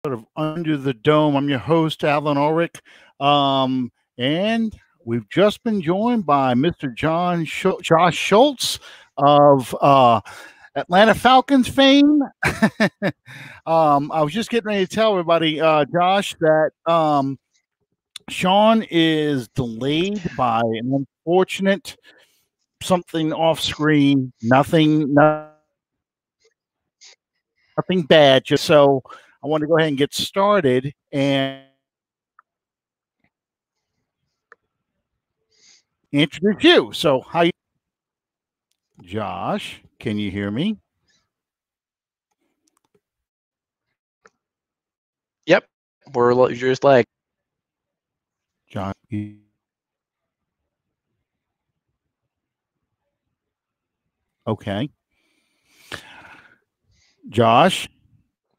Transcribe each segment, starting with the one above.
Sort of Under the Dome. I'm your host, Alan Ulrich. And we've just been joined by Mr. Josh Schultz of Atlanta Falcons fame. I was just getting ready to tell everybody, Josh, that Sean is delayed by an unfortunate something off screen. Nothing bad. Just so I want to go ahead and get started and introduce you. So, how you, Josh? Can you hear me? Yep, we're just like John. Okay. Josh.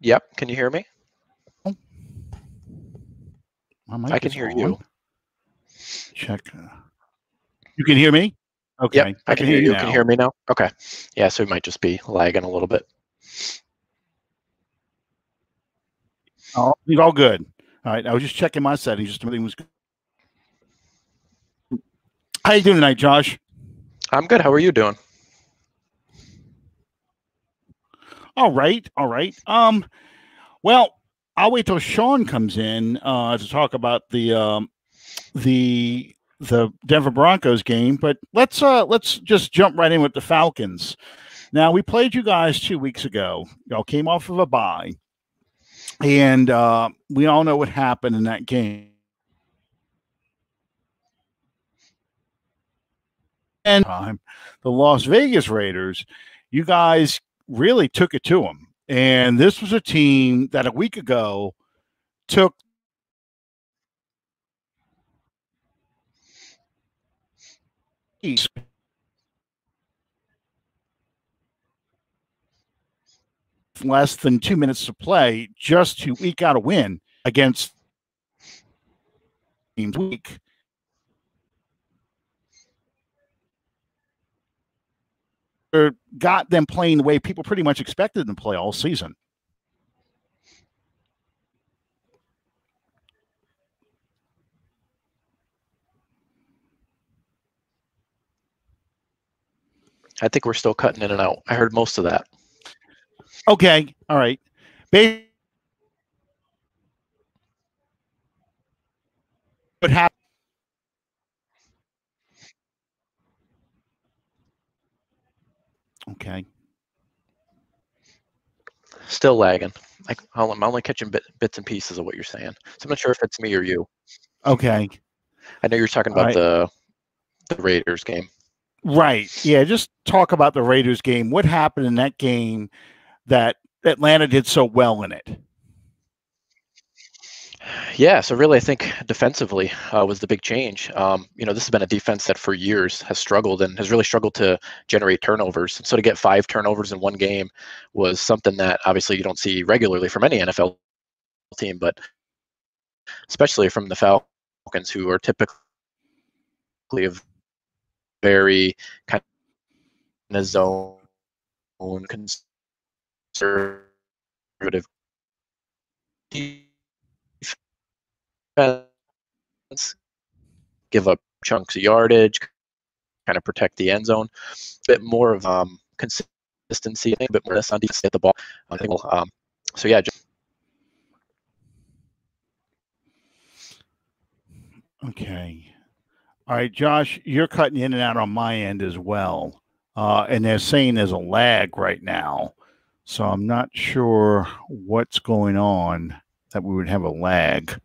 Yep. Can you hear me? I can hear you. Check. You can hear me? Okay. Yep, I can hear you. Can you hear me now? Okay. Yeah, so it might just be lagging a little bit. Oh, all good. All right. I was just checking my settings. Just everything was good. How you doing tonight, Josh? I'm good. How are you doing? All right. All right. Well, I'll wait till Sean comes in to talk about the Denver Broncos game, but let's just jump right in with the Falcons. Now, we played you guys 2 weeks ago. Y'all came off of a bye, and we all know what happened in that game. And the Las Vegas Raiders, you guys really took it to them. And this was a team that a week ago took less than 2 minutes to play just to eke out a win against teams week. Got them playing the way people pretty much expected them to play all season. I think we're still cutting in and out. I heard most of that. Okay. All right. What happened? Okay. Still lagging. I'm only catching bits and pieces of what you're saying. So I'm not sure if it's me or you. Okay. I know you're talking about the Raiders game. Right. Yeah. Just talk about the Raiders game. What happened in that game that Atlanta did so well in it? Yeah, so really I think defensively was the big change. This has been a defense that for years has struggled and has really struggled to generate turnovers. So to get 5 turnovers in one game was something that obviously you don't see regularly from any NFL team, but especially from the Falcons, who are typically a very kind of zone conservative give up chunks of yardage, kind of protect the end zone. A bit more of consistency, a bit more less on defense, get the ball. So yeah. Okay. All right, Josh, you're cutting in and out on my end as well. And they're saying there's a lag right now. So I'm not sure what's going on that we would have a lag.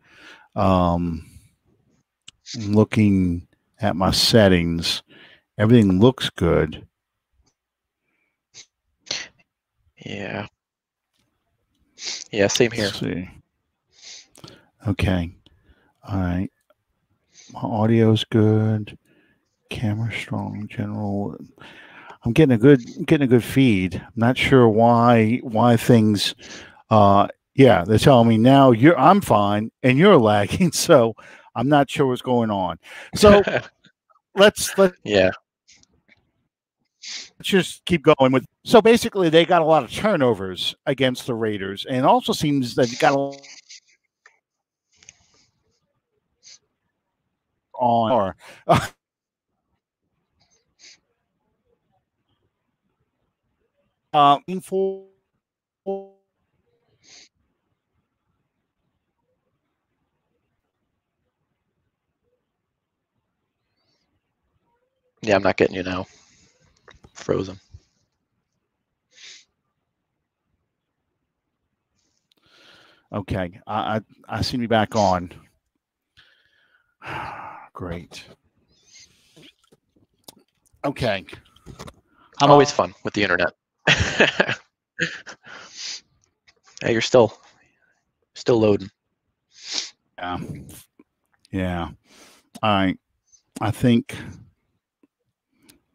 Looking at my settings, everything looks good. Yeah. Yeah, same here. Let's see. Okay. All right. My audio's good. Camera strong. General. I'm getting a good feed. I'm not sure why things. Yeah, they're telling me now I'm fine and you're lagging. So I'm not sure what's going on. So let's yeah. just keep going with. So basically, they got a lot of turnovers against the Raiders, and it also seems they've got on. For Yeah, I'm not getting you now. Frozen. Okay, I seem to be back on. Great. Okay. Always fun with the internet. Hey, you're still loading. Yeah. Yeah. All right. I think.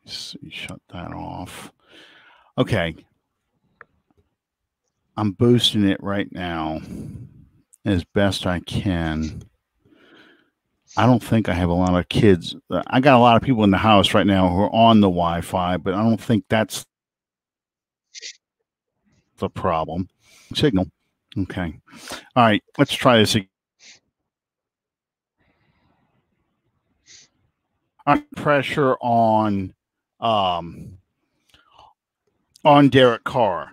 Let's see, shut that off. Okay. I'm boosting it right now as best I can. I don't think I have a lot of kids. I got a lot of people in the house right now who are on the Wi-Fi, but I don't think that's the problem. Signal. Okay. All right. Let's try this again. Pressure on Derek Carr.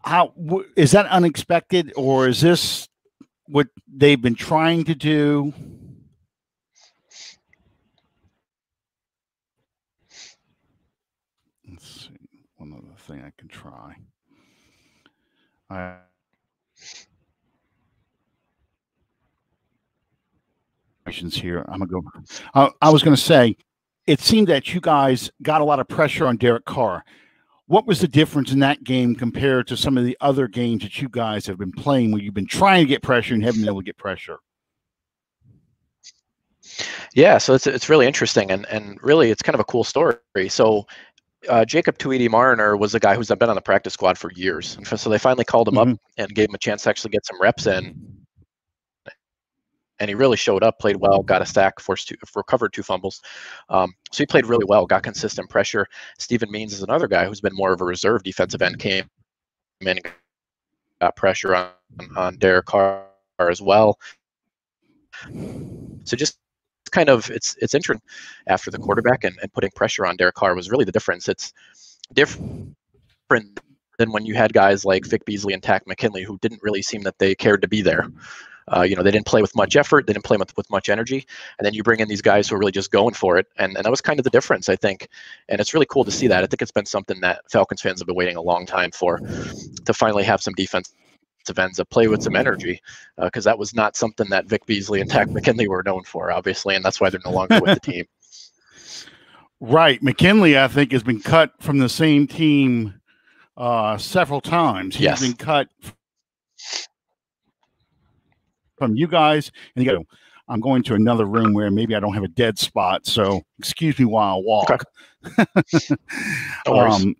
How is that unexpected, or is this what they've been trying to do? Let's see. One other thing I can try. Here. I'm gonna go. I was going to say, it seemed that you guys got a lot of pressure on Derek Carr. What was the difference in that game compared to some of the other games that you guys have been playing where you've been trying to get pressure and haven't been able to get pressure? Yeah, so it's really interesting, and really it's kind of a cool story. So Jacob Tweedy-Mariner was a guy who's been on the practice squad for years. And so they finally called him up and gave him a chance to actually get some reps in. And he really showed up, played well, got a sack, recovered 2 fumbles. So he played really well, got consistent pressure. Stephen Means is another guy who's been more of a reserve defensive end, came in and got pressure on Derek Carr as well. So just kind of, it's interesting after the quarterback and putting pressure on Derek Carr was really the difference. It's different than when you had guys like Vic Beasley and Takk McKinley who didn't really seem that they cared to be there. They didn't play with much effort. They didn't play with much energy. And then you bring in these guys who are really just going for it. And that was kind of the difference, I think. And it's really cool to see that. I think it's been something that Falcons fans have been waiting a long time for, to finally have some defensive ends that play with some energy, because that was not something that Vic Beasley and Takk McKinley were known for, obviously. And that's why they're no longer with the team. Right. McKinley, I think, has been cut from the same team several times. He's been cut from you guys, and you go, I'm going to another room where maybe I don't have a dead spot, so excuse me while I walk. Okay.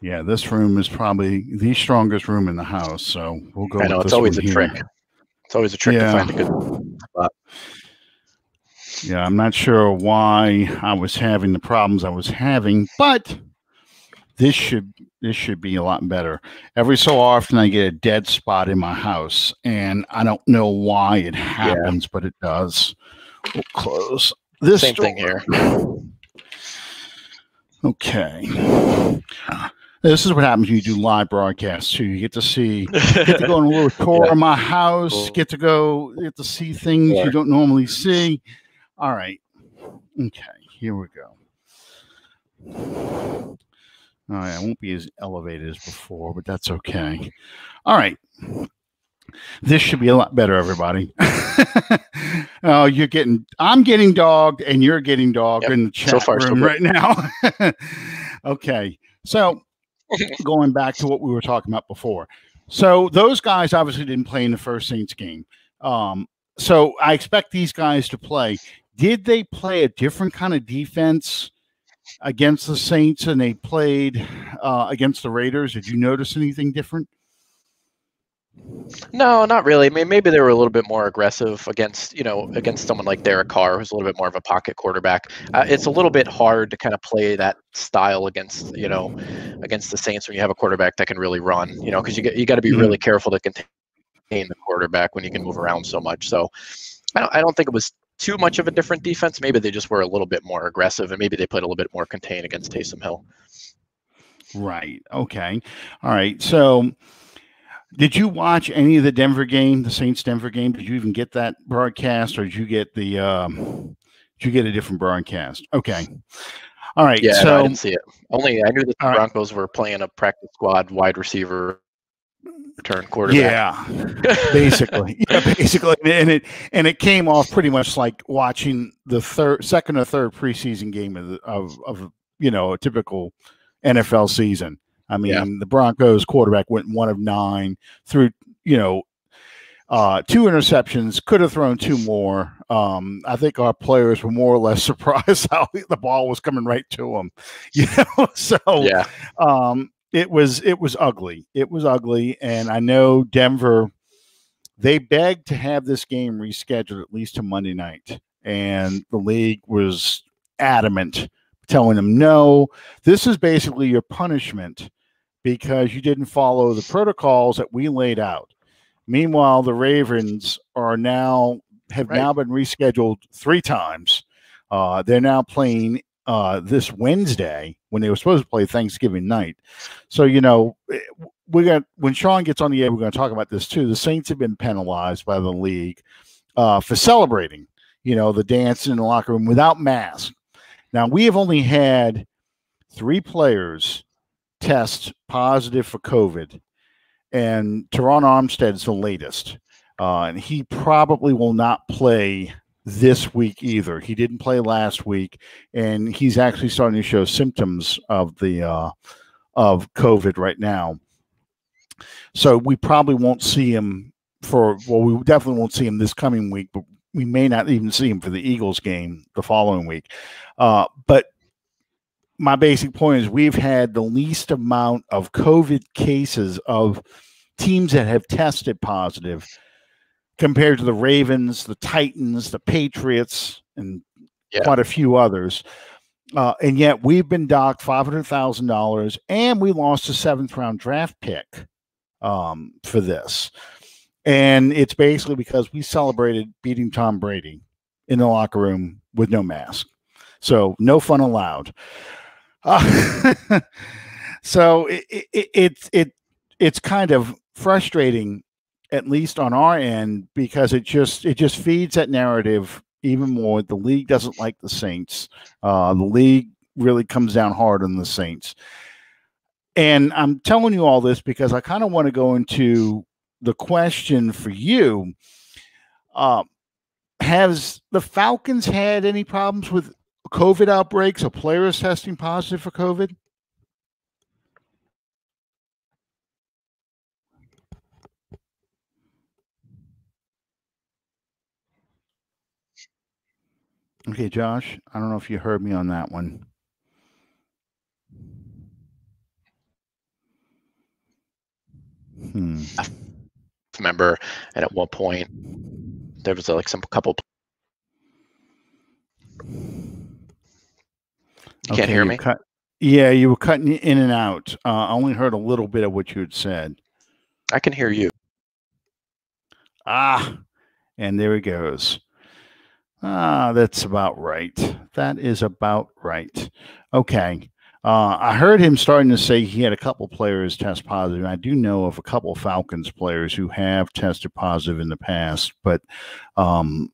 Yeah, this room is probably the strongest room in the house, so we'll go. I know, it's always a trick. It's always a trick to find a good spot. Yeah, I'm not sure why I was having the problems I was having, but this should be a lot better. Every so often I get a dead spot in my house, and I don't know why it happens, but it does. We'll close this Same door. thing here. Okay. This is what happens when you do live broadcasts too. You get to go on a little tour of my house, get to see things you don't normally see. All right. Okay, here we go. All right, I won't be as elevated as before, but that's okay. All right. This should be a lot better, everybody. I'm getting dogged, and you're getting dogged in the chat room right now. Okay. So going back to what we were talking about before. So those guys obviously didn't play in the first Saints game. So I expect these guys to play. Did they play a different kind of defense against the Saints than they played against the Raiders? Did you notice anything different? No, not really. I mean, maybe they were a little bit more aggressive against, against someone like Derek Carr, who's a little bit more of a pocket quarterback. It's a little bit hard to kind of play that style against, against the Saints when you have a quarterback that can really run, because you got to be really careful to contain the quarterback when you can move around so much. So I don't think it was too much of a different defense. Maybe they just were a little bit more aggressive, and maybe they played a little bit more contained against Taysom Hill. Right. Okay. All right. So, did you watch any of the Denver game, the Saints Denver game? Did you even get that broadcast, or did you get the? Did you get a different broadcast? Okay. All right. Yeah, so no, I didn't see it. Only I knew that the Broncos were playing a practice squad wide receiver return quarterback. Yeah, basically. And it came off pretty much like watching the second or third preseason game of a typical NFL season. I mean, the Broncos quarterback went 1 of 9 through, 2 interceptions, could have thrown 2 more. I think our players were more or less surprised how the ball was coming right to them. It was ugly. It was ugly. And I know Denver, they begged to have this game rescheduled at least to Monday night. And the league was adamant, telling them, no, this is basically your punishment because you didn't follow the protocols that we laid out. Meanwhile, the Ravens have now been rescheduled 3 times. They're now playing this Wednesday when they were supposed to play Thanksgiving night. So, when Sean gets on the air, we're going to talk about this too. The Saints have been penalized by the league for celebrating, the dancing in the locker room without masks. Now, we have only had 3 players test positive for COVID, and Teron Armstead's the latest. And he probably will not play this week either. He didn't play last week, and he's actually starting to show symptoms of of COVID right now. So we probably won't see him we definitely won't see him this coming week, but we may not even see him for the Eagles game the following week. But my basic point is we've had the least amount of COVID cases of teams that have tested positive compared to the Ravens, the Titans, the Patriots, and quite a few others. And yet we've been docked $500,000, and we lost a 7th-round draft pick for this. And it's basically because we celebrated beating Tom Brady in the locker room with no mask. So no fun allowed. So it's kind of frustrating, at least on our end, because it just feeds that narrative even more. The league doesn't like the Saints. The league really comes down hard on the Saints. And I'm telling you all this because I kind of want to go into the question for you. Has the Falcons had any problems with COVID outbreaks or players testing positive for COVID? Okay, Josh, I don't know if you heard me on that one. Remember, and at one point there was like some couple. You can't hear me? Yeah, you were cutting in and out. I only heard a little bit of what you had said. I can hear you. And there he goes. That's about right. That is about right. Okay. I heard him starting to say he had a couple players test positive. I do know of a couple Falcons players who have tested positive in the past, but I'm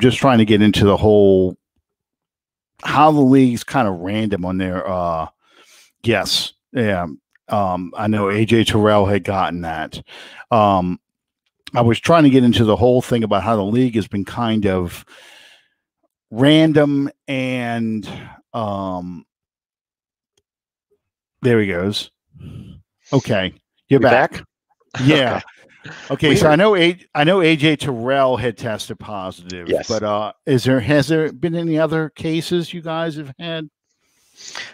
just trying to get into the whole how the league's kind of random on their guess. Yeah. I know AJ Terrell had gotten that. I was trying to get into the whole thing about how the league has been kind of random and there he goes. Okay. You're back. Yeah. Okay. So I know AJ Terrell had tested positive, yes. But has there been any other cases you guys have had?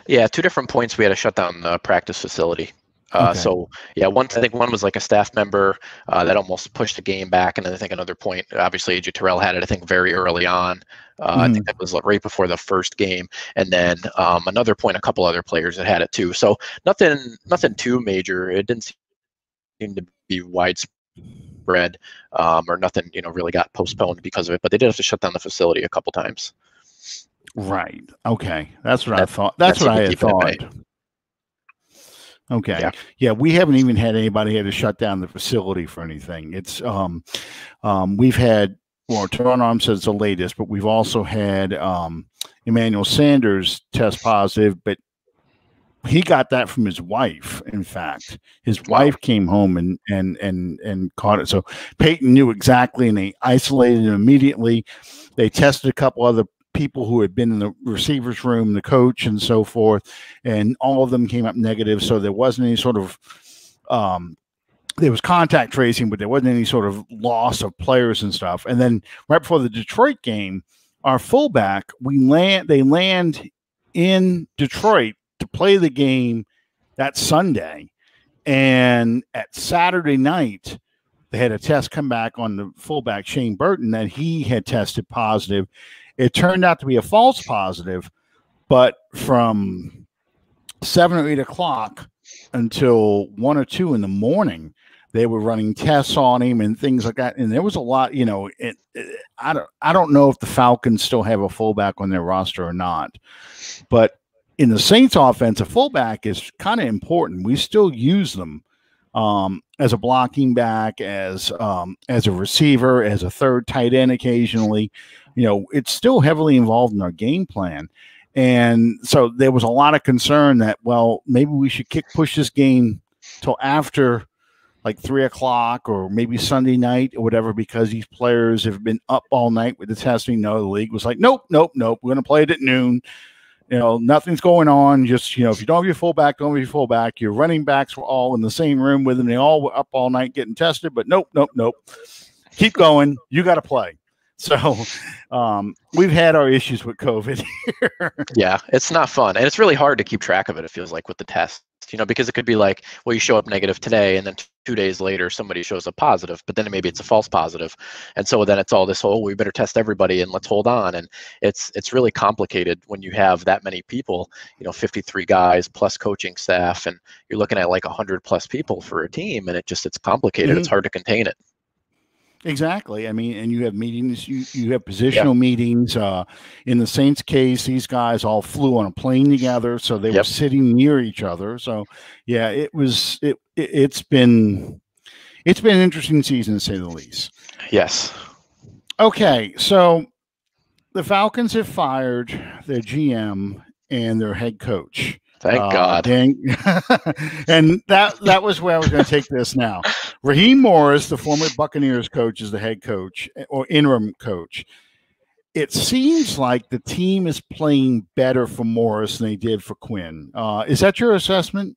Yeah. 2 different points we had to shut down the practice facility. Okay. So yeah, I think one was like a staff member that almost pushed the game back, and then I think another point, obviously AJ Terrell had it, I think very early on. I think that was right before the first game, and then another point, a couple other players that had it too. So nothing too major. It didn't seem to be widespread, or nothing really got postponed because of it. But they did have to shut down the facility a couple times. Right. Okay. That's what I thought. That's what I had thought. Okay. Yeah, we haven't even had anybody had to shut down the facility for anything. It's we've had, well, Toronto Arm says the latest, but we've also had Emmanuel Sanders test positive, but he got that from his wife. In fact, his wife came home and caught it. So Peyton knew exactly, and they isolated him immediately. They tested a couple other people who had been in the receivers room, the coach and so forth, and all of them came up negative. So there wasn't any sort of there was contact tracing, but there wasn't any sort of loss of players and stuff. And then right before the Detroit game, our fullback, they land in Detroit to play the game that Sunday. And at Saturday night, they had a test come back on the fullback, Shane Burton, that he had tested positive. It turned out to be a false positive, but from 7 or 8 o'clock until 1 or 2 in the morning, they were running tests on him and things like that. And there was a lot, I don't know if the Falcons still have a fullback on their roster or not, but in the Saints offense, a fullback is kind of important. We still use them as a blocking back, as a receiver, as a third tight end occasionally. It's still heavily involved in our game plan. And so there was a lot of concern that, well, maybe we should push this game till after like 3 o'clock or maybe Sunday night or whatever, because these players have been up all night with the testing. No, the league was like, nope. We're going to play it at noon. Nothing's going on. Just, if you don't have your fullback, don't have your fullback. Your running backs were all in the same room with them. They all were up all night getting tested, but nope. Keep going. You got to play. So we've had our issues with COVID here. Yeah, it's not fun. And it's really hard to keep track of it, it feels like, with the test, because it could be like, well, you show up negative today, and then 2 days later, somebody shows up positive, but then maybe it's a false positive. And so then it's all this whole, we better test everybody and let's hold on. And it's really complicated when you have that many people, 53 guys plus coaching staff, and you're looking at like 100 plus people for a team, and it's complicated. It's hard to contain it. Exactly. I mean, and you have meetings, you have positional meetings. In the Saints case, these guys all flew on a plane together, so they were sitting near each other. So yeah, it's been an interesting season, to say the least. Yes. Okay, so the Falcons have fired their GM and their head coach. Thank God. And that was where I was going to take this now. Raheem Morris, the former Buccaneers coach, is the head coach or interim coach. It seems like the team is playing better for Morris than they did for Quinn. Is that your assessment?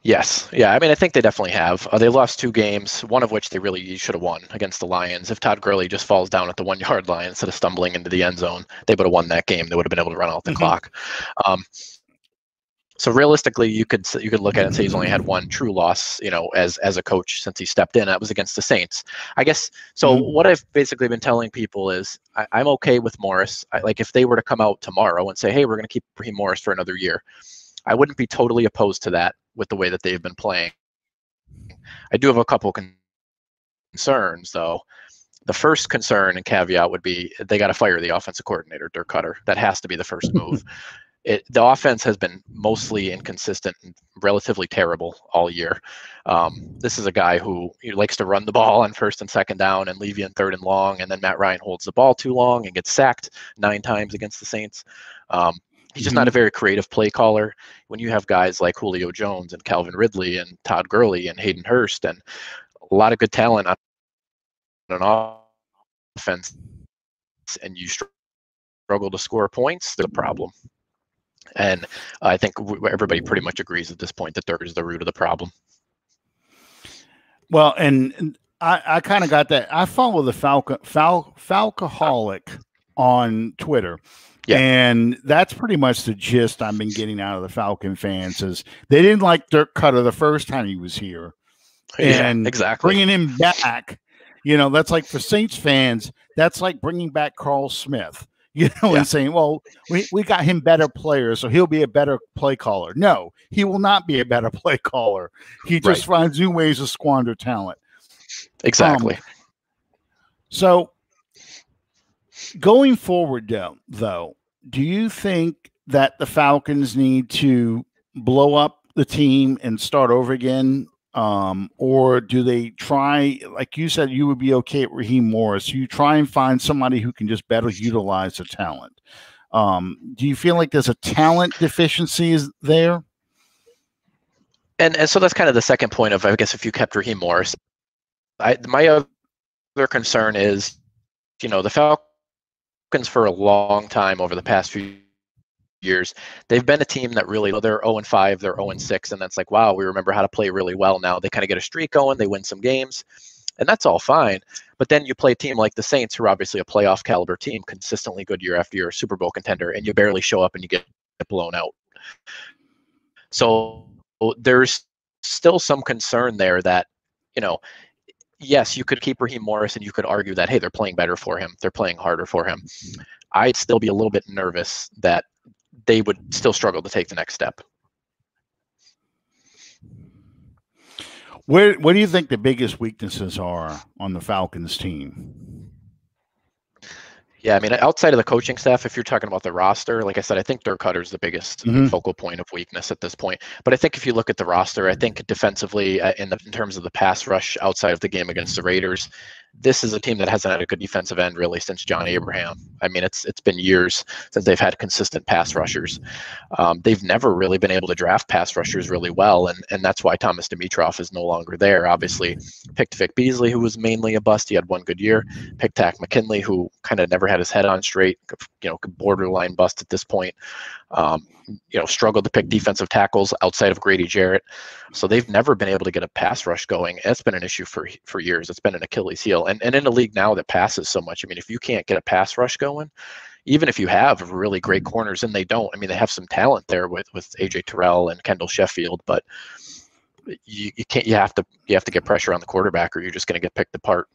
Yes. Yeah. I mean, I think they definitely have. They lost 2 games, one of which they really should have won, against the Lions. If Todd Gurley just falls down at the 1 yard line instead of stumbling into the end zone, they would have won that game. They would have been able to run out the clock. So realistically, you could look at it and say he's only had 1 true loss, as a coach since he stepped in. That was against the Saints, I guess. So what I've basically been telling people is I'm okay with Morris. Like if they were to come out tomorrow and say, hey, we're going to keep Raheem Morris for another year, I wouldn't be totally opposed to that with the way that they've been playing. I do have a couple concerns, though. The first concern and caveat would be they got to fire the offensive coordinator, Dirk Cutter. That has to be the first move. The offense has been mostly inconsistent and relatively terrible all year. This is a guy who likes to run the ball on 1st and 2nd down and leave you in 3rd and long, and then Matt Ryan holds the ball too long and gets sacked 9 times against the Saints. He's just not a very creative play caller. When you have guys like Julio Jones and Calvin Ridley and Todd Gurley and Hayden Hurst and a lot of good talent on an offense, and you struggle to score points, there's a problem. And I think everybody pretty much agrees at this point that Dirk is the root of the problem. Well, and I kind of got that. I follow the Falcoholic on Twitter. Yeah. And that's pretty much the gist I've been getting out of the Falcon fans is they didn't like Dirk Cutter the first time he was here. And yeah, exactly. bringing him back, you know, that's like for Saints fans, that's like bringing back Carl Smith, you know, Yeah. and saying, well, we got him better players, so he'll be a better play caller. No, he will not be a better play caller. He just finds new ways to squander talent. Exactly. So going forward, though, do you think that the Falcons need to blow up the team and start over again? Or do they try, like you said, you would be okay at Raheem Morris? You try and find somebody who can just better utilize the talent. Do you feel like there's a talent deficiency there? And so that's kind of the second point of, I guess, if you kept Raheem Morris, my other concern is, you know, the Falcons for a long time over the past few years, they've been a team that really, they're 0-5, they're 0-6, and that's like, wow, we remember how to play really well now. They kind of get a streak going, they win some games, and that's all fine. But then you play a team like the Saints, who are obviously a playoff caliber team, consistently good year after year, Super Bowl contender, and you barely show up and you get blown out. So there's still some concern there that, you know, yes, you could keep Raheem Morris and you could argue that, hey, they're playing better for him, they're playing harder for him. I'd still be a little bit nervous that they would still struggle to take the next step. What do you think the biggest weaknesses are on the Falcons team? Yeah, I mean, outside of the coaching staff, if you're talking about the roster, like I said, I think Dirk Cutter is the biggest focal point of weakness at this point. But I think if you look at the roster, I think defensively, in terms of the pass rush outside of the game against the Raiders, this is a team that hasn't had a good defensive end really since John Abraham. I mean, it's been years since they've had consistent pass rushers. They've never really been able to draft pass rushers really well, and that's why Thomas Dimitroff is no longer there. Obviously, picked Vic Beasley, who was mainly a bust. He had one good year. Picked Tack McKinley, who kind of never had his head on straight, you know, borderline bust at this point. You know, struggled to pick defensive tackles outside of Grady Jarrett. So they've never been able to get a pass rush going. It's been an issue for years. It's been an Achilles heel. And in a league now that passes so much, I mean, if you can't get a pass rush going, even if you have really great corners, and they don't, I mean, they have some talent there with AJ Terrell and Kendall Sheffield, but you can't, you have to get pressure on the quarterback, or you're just going to get picked apart.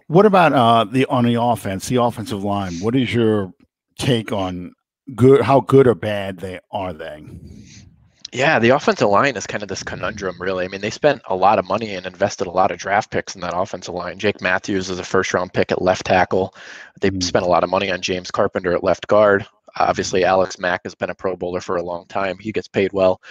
What about on the offense, the offensive line? What is your take on how good or bad they? Yeah, the offensive line is kind of this conundrum, really. I mean, they spent a lot of money and invested a lot of draft picks in that offensive line. Jake Matthews is a first-round pick at left tackle. They spent a lot of money on James Carpenter at left guard. Obviously, Alex Mack has been a Pro Bowler for a long time. He gets paid well.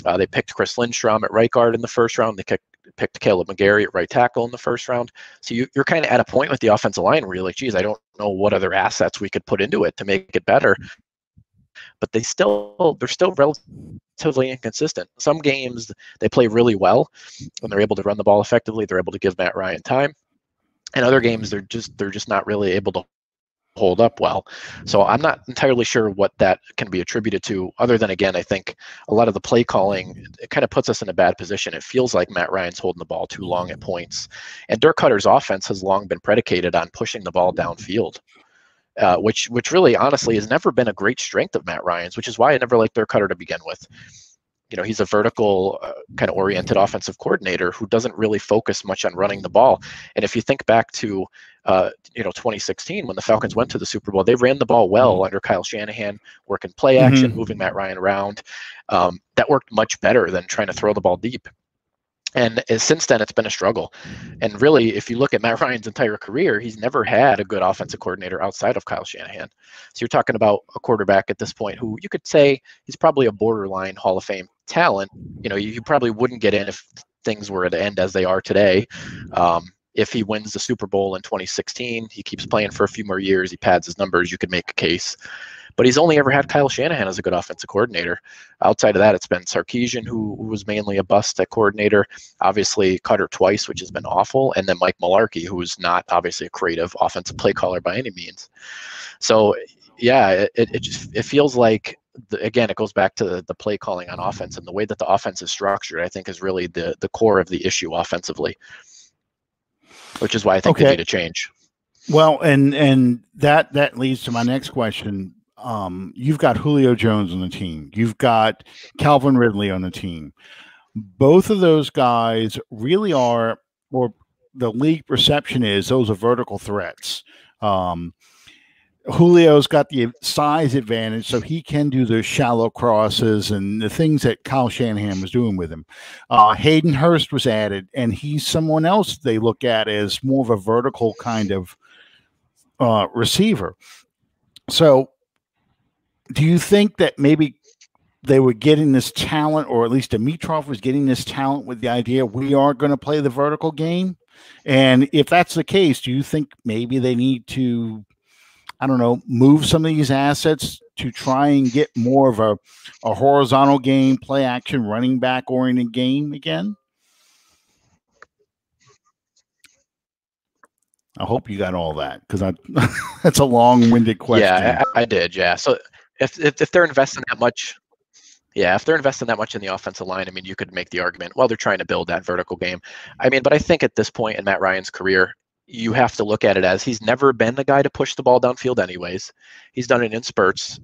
They picked Chris Lindstrom at right guard in the first round. They picked Caleb McGarry at right tackle in the first round. So you're kind of at a point with the offensive line where you're like, geez, I don't know what other assets we could put into it to make it better. But they're still relatively inconsistent. Some games they play really well when they're able to run the ball effectively. They're able to give Matt Ryan time. And other games they're just not really able to hold up well. So I'm not entirely sure what that can be attributed to, other than, again, I think a lot of the play calling, it kind of puts us in a bad position. It feels like Matt Ryan's holding the ball too long at points. And Dirk Cutter's offense has long been predicated on pushing the ball downfield. Which really, honestly, has never been a great strength of Matt Ryan's, which is why I never liked Dirk Cutter to begin with. You know, he's a vertical kind of oriented offensive coordinator who doesn't really focus much on running the ball. And if you think back to, 2016, when the Falcons went to the Super Bowl, they ran the ball well under Kyle Shanahan, working play action, moving Matt Ryan around. That worked much better than trying to throw the ball deep. And since then, it's been a struggle. And really, if you look at Matt Ryan's entire career, he's never had a good offensive coordinator outside of Kyle Shanahan. So you're talking about a quarterback at this point who you could say he's probably a borderline Hall of Fame talent. You know, you probably wouldn't get in if things were to end as they are today. If he wins the Super Bowl in 2016, he keeps playing for a few more years, he pads his numbers, you could make a case. But he's only ever had Kyle Shanahan as a good offensive coordinator. Outside of that, it's been Sarkisian, who was mainly a bust at coordinator. Obviously, Cutter twice, which has been awful. And then Mike Mularkey, who's not obviously a creative offensive play caller by any means. So, yeah, it feels like, again, it goes back to the play calling on offense. And the way that the offense is structured, I think, is really the core of the issue offensively, which is why I think they need a change. Well, and that leads to my next question. You've got Julio Jones on the team. You've got Calvin Ridley on the team. Both of those guys really are, or the league perception is, those are vertical threats. Um, Julio's got the size advantage, so he can do the shallow crosses and the things that Kyle Shanahan was doing with him. Hayden Hurst was added, and he's someone else they look at as more of a vertical kind of receiver. So, do you think that maybe they were getting this talent, or at least Dimitrov was getting this talent with the idea we are going to play the vertical game? And if that's the case, do you think maybe they need to, I don't know, move some of these assets to try and get more of a horizontal game, play action, running back oriented game again? I hope you got all that, because that's a long-winded question. Yeah, I did. Yeah. So if they're investing that much, yeah, if they're investing that much in the offensive line, I mean, you could make the argument, well, they're trying to build that vertical game. I mean, but I think at this point in Matt Ryan's career, you have to look at it as he's never been the guy to push the ball downfield anyways. He's done it in spurts.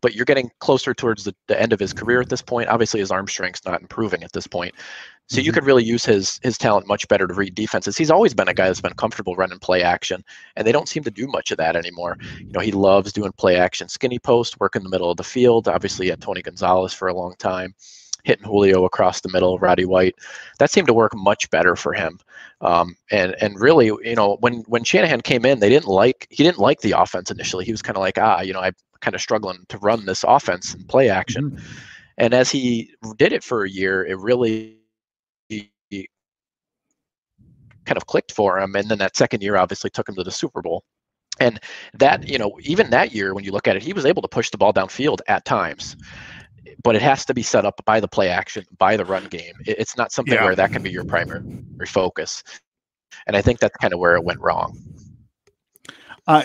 But you're getting closer towards the end of his career at this point. Obviously, his arm strength's not improving at this point. So you could really use his talent much better to read defenses. He's always been a guy that's been comfortable running play action, and they don't seem to do much of that anymore. You know, he loves doing play action skinny post, work in the middle of the field. Obviously, he had Tony Gonzalez for a long time, hitting Julio across the middle, Roddy White. That seemed to work much better for him. And really, you know, when Shanahan came in, he didn't like the offense initially. He was kind of like, you know, I'm kind of struggling to run this offense and play action. And as he did it for a year, it really kind of clicked for him. And then that second year obviously took him to the Super Bowl. And that, you know, even that year, when you look at it, he was able to push the ball downfield at times. But it has to be set up by the play action, by the run game. It's not something where that can be your primary focus. And I think that's kind of where it went wrong.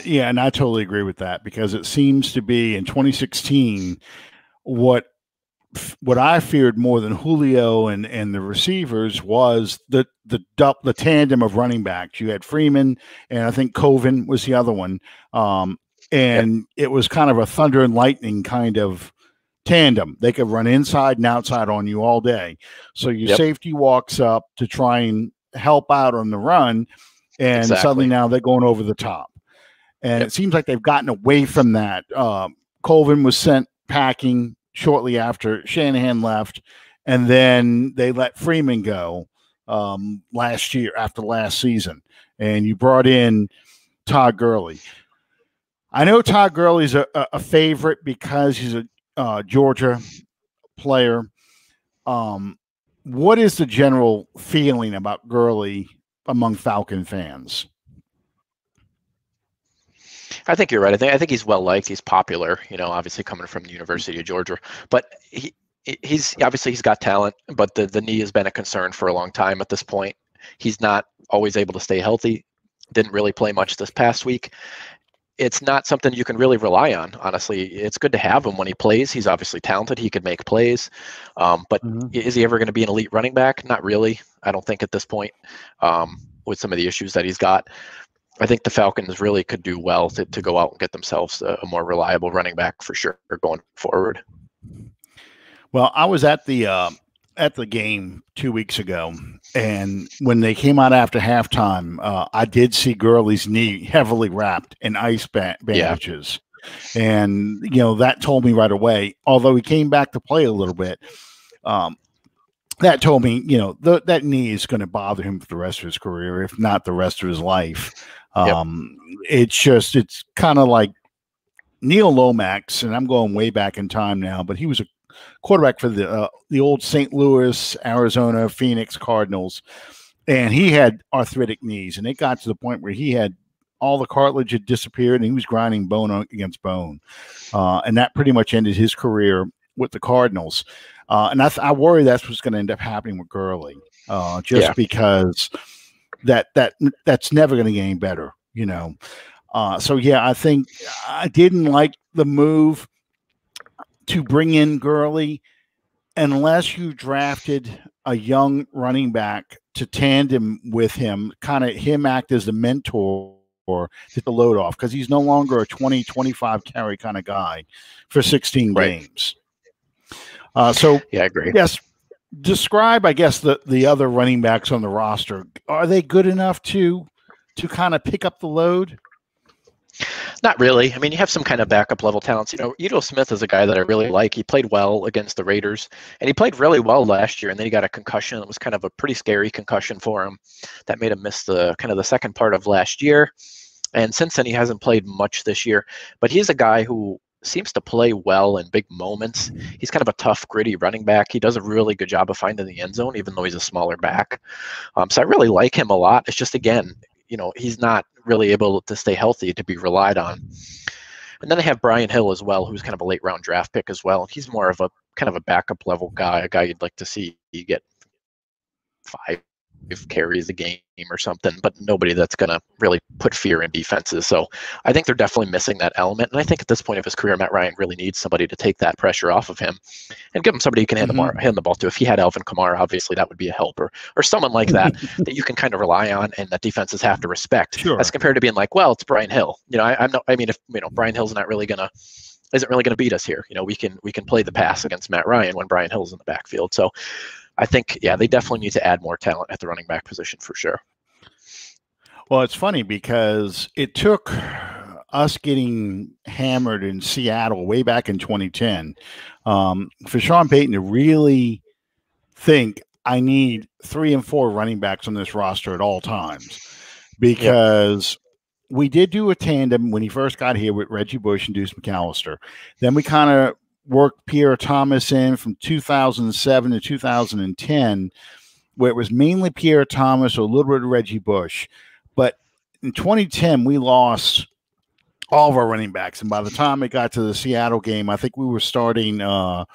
Yeah, and I totally agree with that, because it seems to be in 2016 what I feared more than Julio and the receivers was the tandem of running backs. You had Freeman, and I think Coven was the other one, and it was kind of a thunder and lightning kind of tandem. They could run inside and outside on you all day. So your safety walks up to try and help out on the run, and suddenly now they're going over the top. And it seems like they've gotten away from that. Colvin was sent packing shortly after Shanahan left, and then they let Freeman go last year, after last season. And you brought in Todd Gurley. I know Todd Gurley's a favorite because he's a Georgia player. What is the general feeling about Gurley among Falcon fans? I think you're right. I think he's well liked. He's popular, you know, obviously coming from the University of Georgia. But he's got talent, but the knee has been a concern for a long time at this point. He's not always able to stay healthy. Didn't really play much this past week. It's not something you can really rely on, honestly. It's good to have him when he plays. He's obviously talented. He could make plays. But is he ever going to be an elite running back? Not really. I don't think at this point, with some of the issues that he's got. I think the Falcons really could do well to go out and get themselves a more reliable running back for sure going forward. Well, I was at the game 2 weeks ago, and when they came out after halftime, I did see Gurley's knee heavily wrapped in ice bandages. Yeah. And, you know, that told me right away, although he came back to play a little bit, that told me, you know, that knee is going to bother him for the rest of his career, if not the rest of his life. It's kind of like Neil Lomax, and I'm going way back in time now, but he was a quarterback for the old St. Louis, Arizona, Phoenix Cardinals, and he had arthritic knees, and it got to the point where he had all the cartilage had disappeared, and he was grinding bone against bone, and that pretty much ended his career with the Cardinals. And I worry that's what's going to end up happening with Gurley, because that's never going to get any better, you know. So yeah, I think I didn't like the move to bring in Gurley unless you drafted a young running back to tandem with him, kind of him act as the mentor to take the load off because he's no longer a 20, 25 carry kind of guy for 16 games. So, yeah, I agree. Yes, describe, I guess, the other running backs on the roster. Are they good enough to kind of pick up the load? Not really. I mean, you have some kind of backup level talents. You know, Udo Smith is a guy that I really like. He played well against the Raiders, and he played really well last year. And then he got a concussion. It was kind of a pretty scary concussion for him that made him miss the second part of last year. And since then, he hasn't played much this year. But he's a guy who seems to play well in big moments. He's kind of a tough, gritty running back. He does a really good job of finding the end zone, even though he's a smaller back. So I really like him a lot. It's just, again, you know, he's not really able to stay healthy to be relied on. And then they have Brian Hill as well, who's kind of a late round draft pick as well. He's more of a kind of a backup level guy, a guy you'd like to see get 5 carries a game or something, but nobody that's going to really put fear in defenses. So I think they're definitely missing that element. And I think at this point of his career, Matt Ryan really needs somebody to take that pressure off of him and give him somebody who can hand the ball to. If he had Alvin Kamara, obviously that would be a helper, or someone like that that you can kind of rely on and that defenses have to respect, as compared to being like, well, it's Brian Hill. You know, if Brian Hill's not really isn't really going to beat us here. You know, we can play the pass against Matt Ryan when Brian Hill's in the backfield. So I think, yeah, they definitely need to add more talent at the running back position for sure. Well, it's funny because it took us getting hammered in Seattle way back in 2010 for Sean Payton to really think I need 3 and 4 running backs on this roster at all times, because we did do a tandem when he first got here with Reggie Bush and Deuce McAllister. Then we kind of worked Pierre Thomas in from 2007 to 2010, where it was mainly Pierre Thomas, or a little bit of Reggie Bush. But in 2010, we lost all of our running backs. And by the time it got to the Seattle game, I think we were starting or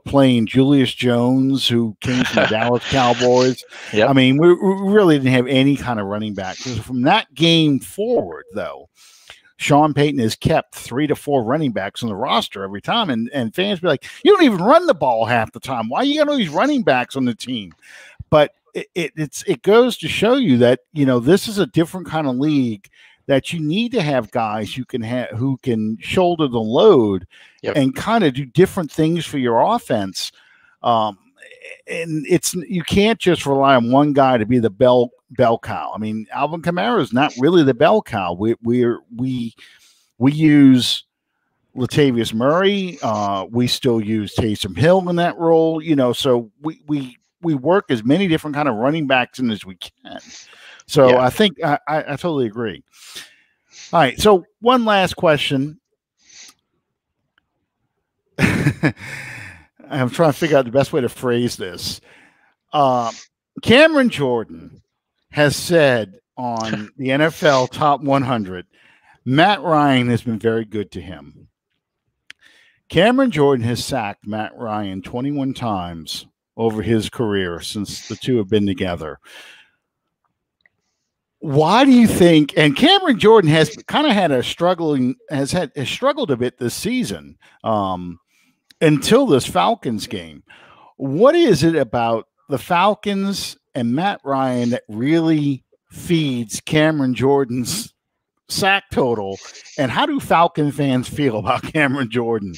playing Julius Jones, who came from the Dallas Cowboys. Yep. I mean, we really didn't have any kind of running back. From that game forward, though, Sean Payton has kept 3 to 4 running backs on the roster every time. And fans be like, you don't even run the ball half the time. Why you got all these running backs on the team? But it goes to show you that, you know, this is a different kind of league, that you need to have guys who can shoulder the load and kind of do different things for your offense. And you can't just rely on one guy to be the bell cow. I mean, Alvin Kamara is not really the bell cow. We use Latavius Murray. We still use Taysom Hill in that role. You know, so we work as many different kind of running backs in as we can. So I think I totally agree. All right. So one last question. I'm trying to figure out the best way to phrase this. Cameron Jordan has said on the NFL Top 100, Matt Ryan has been very good to him. Cameron Jordan has sacked Matt Ryan 21 times over his career since the two have been together. Why do you think? And Cameron Jordan has kind of had struggled a bit this season until this Falcons game. What is it about the Falcons and Matt Ryan that really feeds Cameron Jordan's sack total? And how do Falcon fans feel about Cameron Jordan?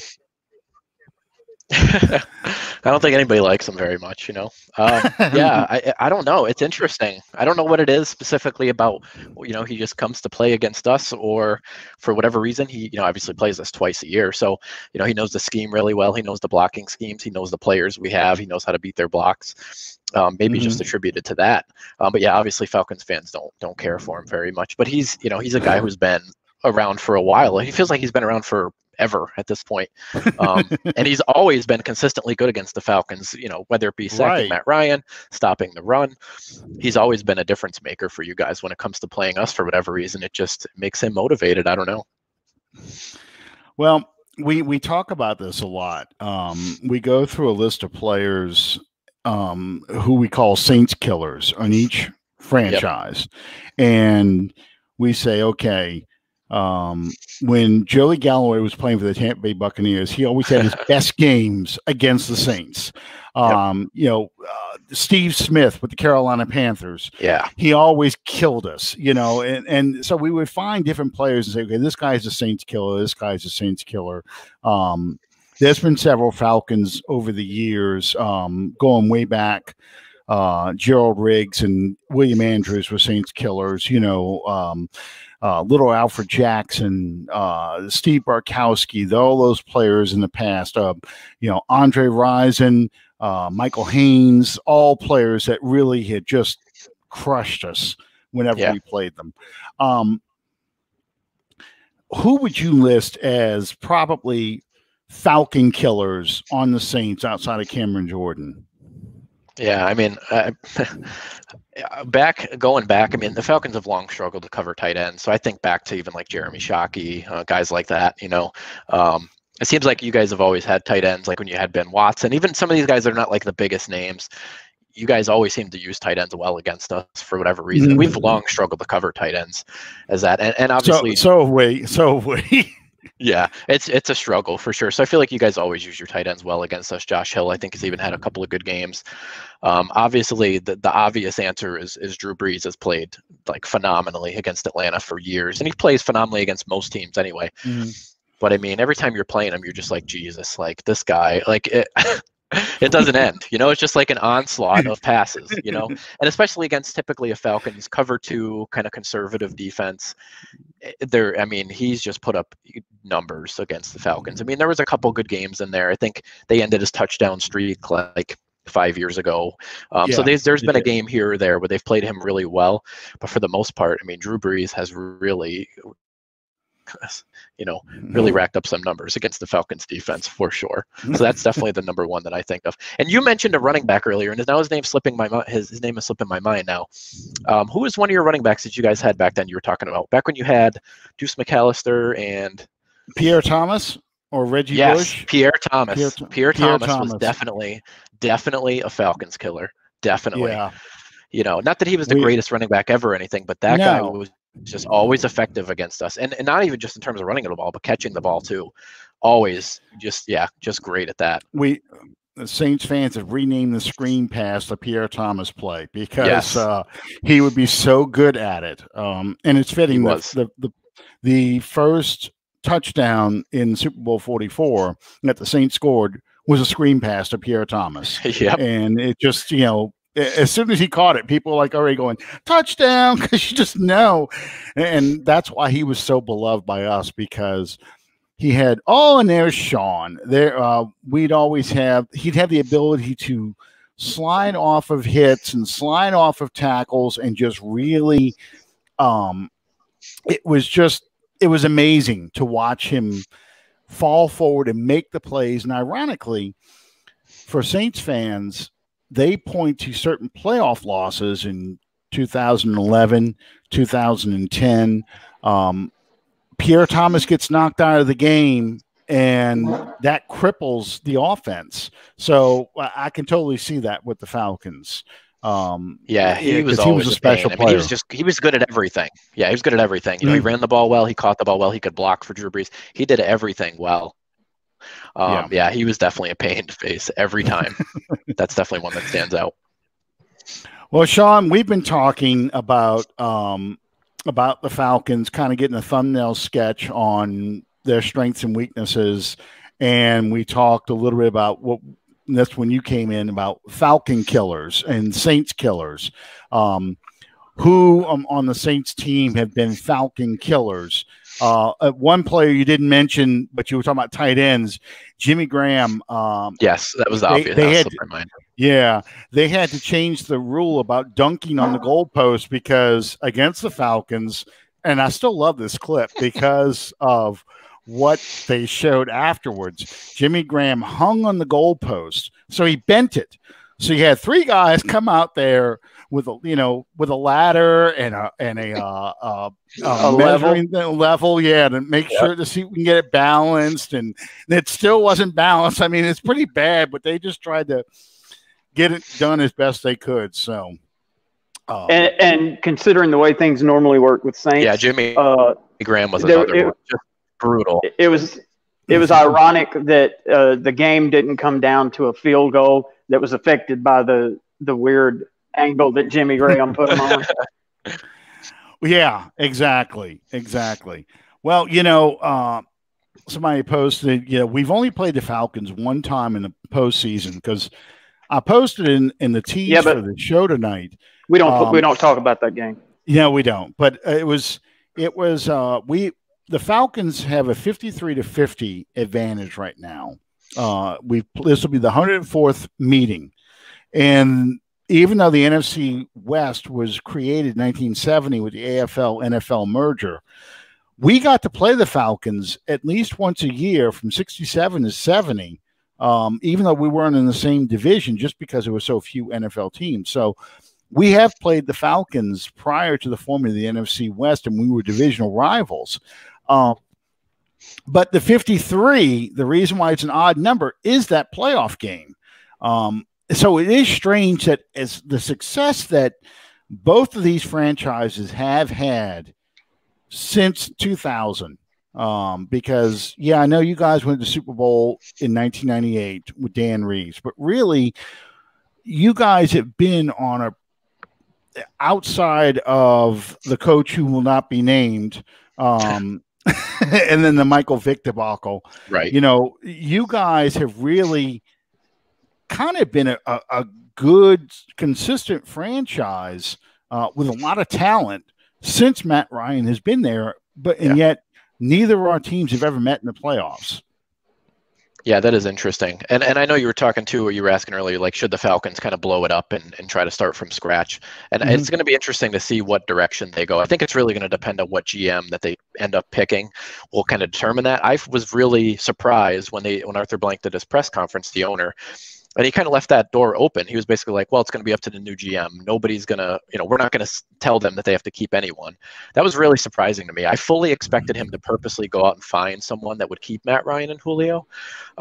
I don't think anybody likes him very much, you know. I don't know. It's interesting. I don't know what it is specifically about, you know, he just comes to play against us, or for whatever reason, he, you know, obviously plays us twice a year. So, you know, he knows the scheme really well. He knows the blocking schemes. He knows the players we have. He knows how to beat their blocks. Maybe just attributed to that. But yeah, obviously Falcons fans don't care for him very much. But he's a guy who's been around for a while. He feels like he's been around for ever at this point. And he's always been consistently good against the Falcons, you know, whether it be sacking Matt Ryan, stopping the run. He's always been a difference maker for you guys when it comes to playing us for whatever reason. It just makes him motivated. I don't know. Well, we talk about this a lot. We go through a list of players who we call Saints killers on each franchise. And we say, okay, when Joey Galloway was playing for the Tampa Bay Buccaneers, he always had his best games against the Saints. Steve Smith with the Carolina Panthers. Yeah. He always killed us, and so we would find different players and say, okay, this guy's a Saints killer. This guy's a Saints killer. There's been several Falcons over the years, going way back. Gerald Riggs and William Andrews were Saints killers, little Alfred Jackson, Steve Barkowski, all those players in the past, Andre Rison, Michael Haynes, all players that really had just crushed us whenever we played them. Who would you list as probably Falcon killers on the Saints outside of Cameron Jordan? Yeah, I mean, going back, I mean, the Falcons have long struggled to cover tight ends. So I think back to even like Jeremy Shockey, guys like that, it seems like you guys have always had tight ends, like when you had Ben Watson, even some of these guys that are not like the biggest names. You guys always seem to use tight ends well against us for whatever reason. Mm-hmm. We've long struggled to cover tight ends as that. And obviously. So have we. Yeah, it's a struggle for sure. So I feel like you guys always use your tight ends well against us. Josh Hill, I think, has even had a couple of good games. Obviously, the obvious answer is Drew Brees has played like phenomenally against Atlanta for years, and he plays phenomenally against most teams anyway. Mm-hmm. But I mean, every time you're playing him, you're just like, Jesus, like this guy, like it. It doesn't end, it's just like an onslaught of passes, and especially against typically a Falcons cover 2 kind of conservative defense. He's just put up numbers against the Falcons. I mean, there was a couple good games in there. I think they ended his touchdown streak like 5 years ago. So there's been a game here or there where they've played him really well, but for the most part, I mean, Drew Brees has really really racked up some numbers against the Falcons defense for sure. So that's definitely the number one that I think of. And you mentioned a running back earlier, and now his name's slipping my mind. His name is slipping my mind now. Who was one of your running backs that you guys had back then? You were talking about back when you had Deuce McAllister and Pierre Thomas or Reggie Bush. Yes, Pierre Thomas. Pierre Thomas was definitely a Falcons killer. Definitely. Yeah. Not that he was the greatest running back ever or anything, but that guy was just always effective against us, and not even just in terms of running the ball, but catching the ball too. Always just great at that. The Saints fans have renamed the screen pass the Pierre Thomas play because he would be so good at it. And it's fitting that the first touchdown in Super Bowl 44 that the Saints scored was a screen pass to Pierre Thomas. Yep. And it just, as soon as he caught it, people were like already going, touchdown, because you just know. And that's why he was so beloved by us, because he had, and there's Sean. He'd have the ability to slide off of hits and slide off of tackles and just really, it was amazing to watch him fall forward and make the plays. And ironically, for Saints fans, they point to certain playoff losses in 2011, 2010. Pierre Thomas gets knocked out of the game, and that cripples the offense. So I can totally see that with the Falcons. He was always a special player. He was good at everything. Yeah, he was good at everything. He ran the ball well. He caught the ball well. He could block for Drew Brees. He did everything well. He was definitely a pain to face every time. That's definitely one that stands out. Well, Sean, we've been talking about the Falcons, kind of getting a thumbnail sketch on their strengths and weaknesses, and we talked a little bit about that's when you came in, about Falcon killers and Saints killers. Who on the Saints team have been Falcon killers? One player you didn't mention, but you were talking about tight ends, Jimmy Graham. Yes, that was obvious. They had to change the rule about dunking on the goalpost because against the Falcons, and I still love this clip because of what they showed afterwards. Jimmy Graham hung on the goalpost, so he bent it. So you had 3 guys come out there with a ladder and a measuring level, to make sure to see if we can get it balanced, and it still wasn't balanced. I mean, it's pretty bad, but they just tried to get it done as best they could. So, and considering the way things normally work with Saints, Jimmy Graham was another one, just brutal. It was ironic that the game didn't come down to a field goal that was affected by the weird angle that Jimmy Graham put him on. Yeah, exactly. Well, somebody posted, we've only played the Falcons one time in the postseason, because I posted in the tease for the show tonight. We don't talk about that game. Yeah, we don't. But the Falcons have a 53-50 advantage right now. This will be the 104th meeting, and even though the NFC West was created in 1970 with the AFL-NFL merger, we got to play the Falcons at least once a year from 67 to 70, even though we weren't in the same division, just because there were so few NFL teams. So we have played the Falcons prior to the forming of the NFC West, and we were divisional rivals. But the 53, the reason why it's an odd number is that playoff game. So it is strange that as the success that both of these franchises have had since 2000, because, I know you guys went to the Super Bowl in 1998 with Dan Reeves, but really you guys have been on outside of the coach who will not be named, and then the Michael Vick debacle. Right. You guys have really kind of been a good, consistent franchise with a lot of talent since Matt Ryan has been there, and yet neither of our teams have ever met in the playoffs. Yeah, that is interesting. And I know you were talking too, or you were asking earlier, like, should the Falcons kind of blow it up and try to start from scratch? And it's going to be interesting to see what direction they go. I think it's really going to depend on what GM that they end up picking will kind of determine that. I was really surprised when Arthur Blank did his press conference, the owner, and he kind of left that door open. He was basically like, well, it's going to be up to the new GM. Nobody's going to, we're not going to tell them that they have to keep anyone. That was really surprising to me. I fully expected him to purposely go out and find someone that would keep Matt Ryan and Julio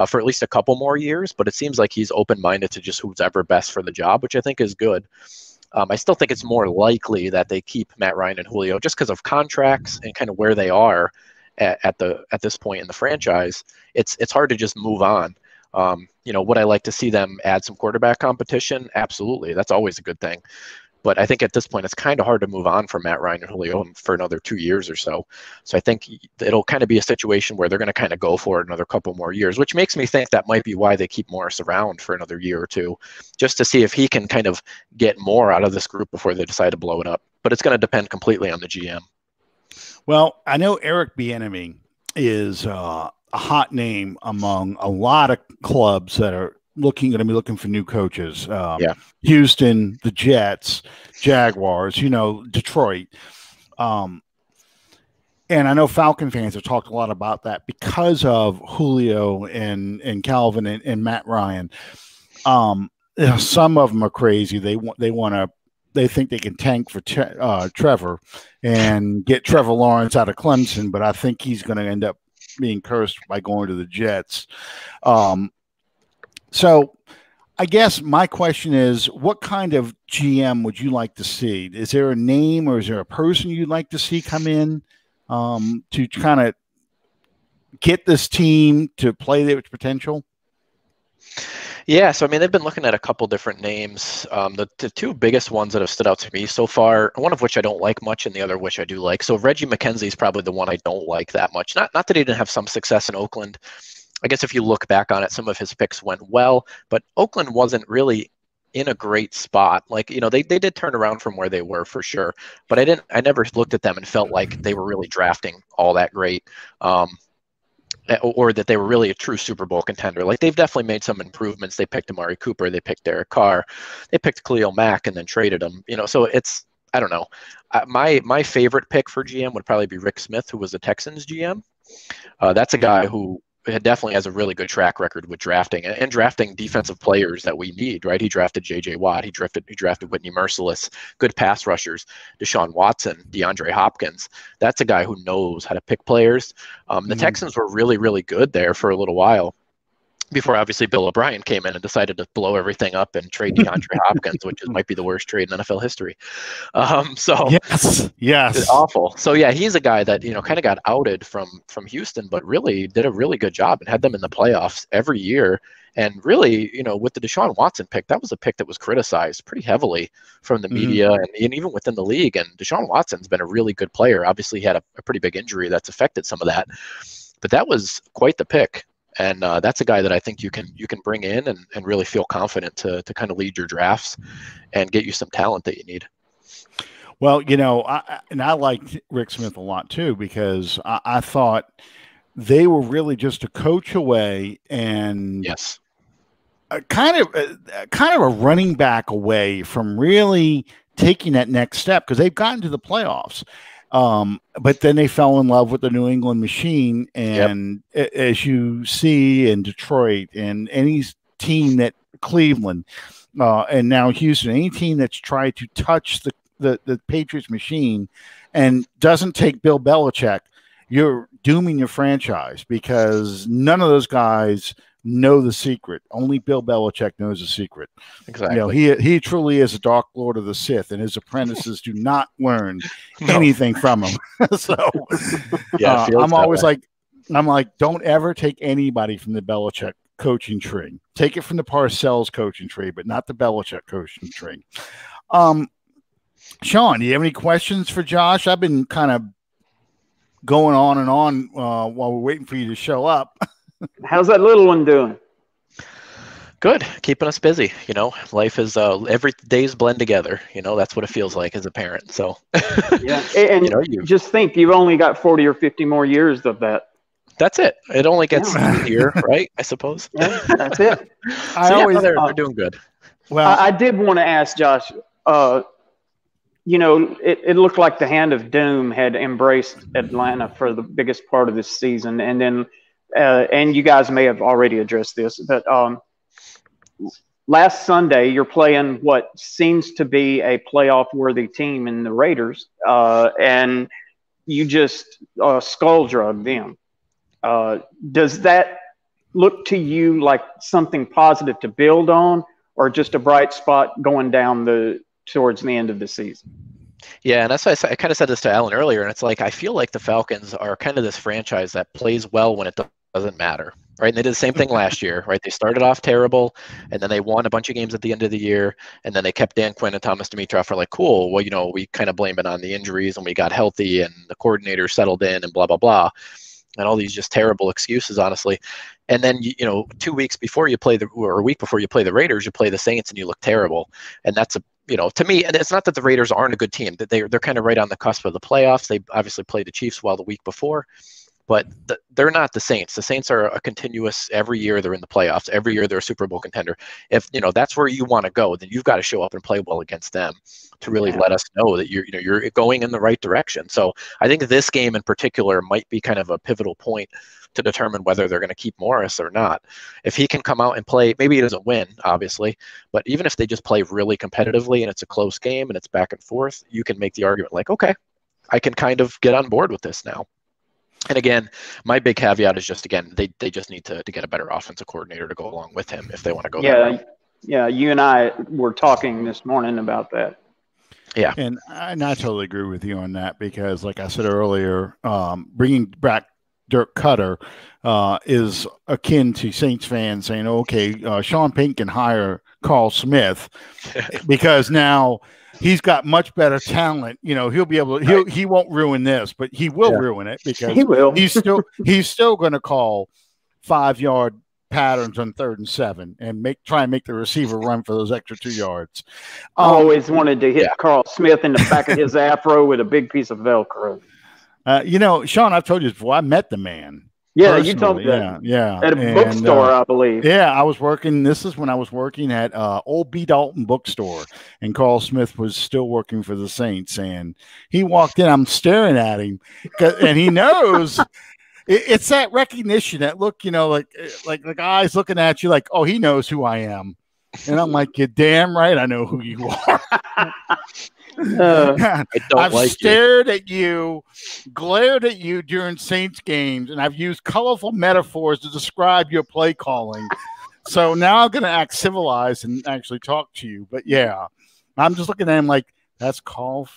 for at least a couple more years. But it seems like he's open-minded to just who's ever best for the job, which I think is good. I still think it's more likely that they keep Matt Ryan and Julio just because of contracts and kind of where they are at this point in the franchise. It's hard to just move on. Would I like to see them add some quarterback competition? Absolutely. That's always a good thing. But I think at this point, it's kind of hard to move on from Matt Ryan and Julio for another 2 years or so. So I think it'll kind of be a situation where they're going to kind of go for it another couple more years, which makes me think that might be why they keep Morris around for another year or two, just to see if he can kind of get more out of this group before they decide to blow it up. But it's going to depend completely on the GM. Well, I know Eric Bieniemy is a hot name among a lot of clubs that are going to be looking for new coaches. Houston, the Jets, Jaguars, Detroit. And I know Falcon fans have talked a lot about that because of Julio and Calvin and Matt Ryan. Some of them are crazy. They think they can tank for Trevor and get Trevor Lawrence out of Clemson, but I think he's going to end up being cursed by going to the Jets. So I guess my question is, what kind of GM would you like to see? Is there a name or is there a person you'd like to see come in to kind of get this team to play their potential? Yeah, so they've been looking at a couple different names. The two biggest ones that have stood out to me so far, one of which I don't like much and the other which I do like. So Reggie McKenzie is probably the one I don't like that much. Not that he didn't have some success in Oakland. I guess if you look back on it, some of his picks went well, but Oakland wasn't really in a great spot. They did turn around from where they were for sure, but I never looked at them and felt like they were really drafting all that great. Or that they were really a true Super Bowl contender. They've definitely made some improvements. They picked Amari Cooper, they picked Derek Carr, they picked Khalil Mack and then traded him. So I don't know. My favorite pick for GM would probably be Rick Smith, who was the Texans GM. That's a guy who definitely has a really good track record with drafting and drafting defensive players that we need, right? He drafted J.J. Watt. He drafted Whitney Merciless, good pass rushers, Deshaun Watson, DeAndre Hopkins. That's a guy who knows how to pick players. The Texans were really, really good there for a little while. before obviously Bill O'Brien came in and decided to blow everything up and trade DeAndre Hopkins, which might be the worst trade in NFL history. So yes, awful. So yeah, he's a guy that kind of got outed from Houston, but really did a really good job and had them in the playoffs every year. And really, with the Deshaun Watson pick, that was a pick that was criticized pretty heavily from the media and even within the league. And Deshaun Watson's been a really good player. Obviously, he had a pretty big injury that's affected some of that, but that was quite the pick. And that's a guy that I think you can bring in and really feel confident to kind of lead your drafts and get you some talent that you need. Well, I liked Rick Smith a lot too, because I thought they were really just a coach away and yes, kind of a running back away from really taking that next step, because they've gotten to the playoffs. But then they fell in love with the New England machine. And as you see in Detroit and any team that Cleveland and now Houston, any team that's tried to touch the Patriots machine and doesn't take Bill Belichick, you're dooming your franchise, because none of those guys know the secret. Only Bill Belichick knows the secret. Exactly. He truly is a Dark Lord of the Sith, and his apprentices do not learn anything from him. So I'm always like, don't ever take anybody from the Belichick coaching tree. Take it from the Parcells coaching tree, but not the Belichick coaching tree. Sean, do you have any questions for Josh? I've been kind of going on and on while we're waiting for you to show up. How's that little one doing? Good. Keeping us busy. Life is every day's blend together. That's what it feels like as a parent. So yeah. And you just think you've only got 40 or 50 more years of that. That's it. It only gets easier, right? I suppose. Yeah, that's it. They're doing good. Well, I did want to ask Josh, it looked like the hand of doom had embraced Atlanta for the biggest part of this season. And then, and you guys may have already addressed this, but last Sunday you're playing what seems to be a playoff-worthy team in the Raiders, and you just skull drug them. Does that look to you like something positive to build on, or just a bright spot going down towards the end of the season? Yeah, and that's why I kind of said this to Alan earlier, and it's like I feel like the Falcons are kind of this franchise that plays well when it doesn't matter, right? And they did the same thing last year, right? They started off terrible, and then they won a bunch of games at the end of the year, and then they kept Dan Quinn and Thomas Dimitroff for like, cool, well, we kind of blame it on the injuries, and we got healthy, and the coordinator settled in, and blah, blah, blah, and all these just terrible excuses, honestly. And then, 2 weeks before you play or a week before you play the Raiders, you play the Saints, and you look terrible. And that's to me, and it's not that the Raiders aren't a good team, that they're kind of right on the cusp of the playoffs. They obviously played the Chiefs well the week before, but they're not the Saints. The Saints are a continuous, every year they're in the playoffs. Every year they're a Super Bowl contender. If, that's where you want to go, then you've got to show up and play well against them to really let us know that you're going in the right direction. So I think this game in particular might be kind of a pivotal point to determine whether they're going to keep Morris or not. If he can come out and play, maybe he doesn't win, obviously, but even if they just play really competitively and it's a close game and it's back and forth, you can make the argument like, okay, I can kind of get on board with this now. And again, my big caveat is just, again, they just need to get a better offensive coordinator to go along with him if they want to go that route. Yeah, you and I were talking this morning about that. Yeah. And I totally agree with you on that, because like I said earlier, bringing back Dirk Cutter is akin to Saints fans saying, okay, Sean Payton can hire Carl Smith because now he's got much better talent. He'll be able to, he won't ruin this, but he will ruin it, because he will. he's still going to call 5-yard patterns on 3rd and 7 and try and make the receiver run for those extra 2 yards. I always wanted to hit Carl Smith in the back of his afro with a big piece of Velcro. Sean, I've told you before, I met the man. Yeah, you told me that. Yeah. At a bookstore, I believe. Yeah, this is when I was working at Old B. Dalton bookstore, and Carl Smith was still working for the Saints, and he walked in, I'm staring at him, and he knows it's that recognition, that look, like the guy's looking at you like, oh, he knows who I am. And I'm like, you're damn right I know who you are. I've stared at you, glared at you during Saints games, and I've used colorful metaphors to describe your play calling. So now I'm going to act civilized and actually talk to you. But yeah, I'm just looking at him like, that's Carl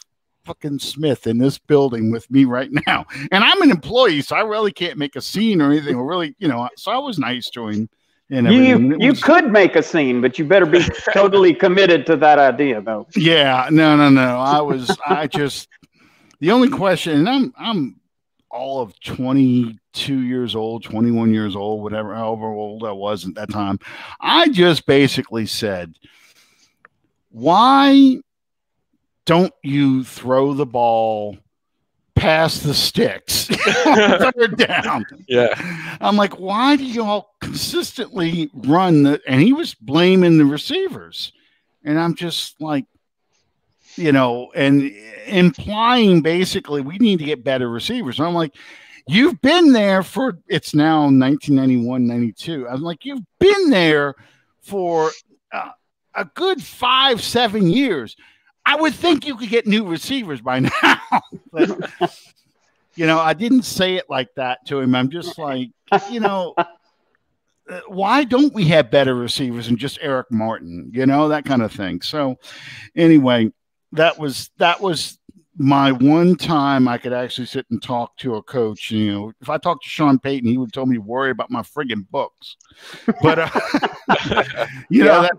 fucking Smith in this building with me right now. And I'm an employee, so I really can't make a scene or anything. Or really, so I was nice to him. You could make a scene, but you better be totally committed to that idea, though. Yeah, no. The only question, and I'm all of 22 years old, 21 years old, whatever, however old I was at that time. I just basically said, why don't you throw the ball past the sticks down? Yeah. I'm like, why do you all consistently run and he was blaming the receivers. And I'm just like, and implying basically we need to get better receivers. And I'm like, you've been there it's now 1991, 92. I'm like, you've been there for a good 5-7 years. I would think you could get new receivers by now. But, I didn't say it like that to him. I'm just like, why don't we have better receivers than just Eric Martin? That kind of thing. So anyway, that was my one time I could actually sit and talk to a coach. If I talked to Sean Payton, he would tell me to worry about my friggin' books. But that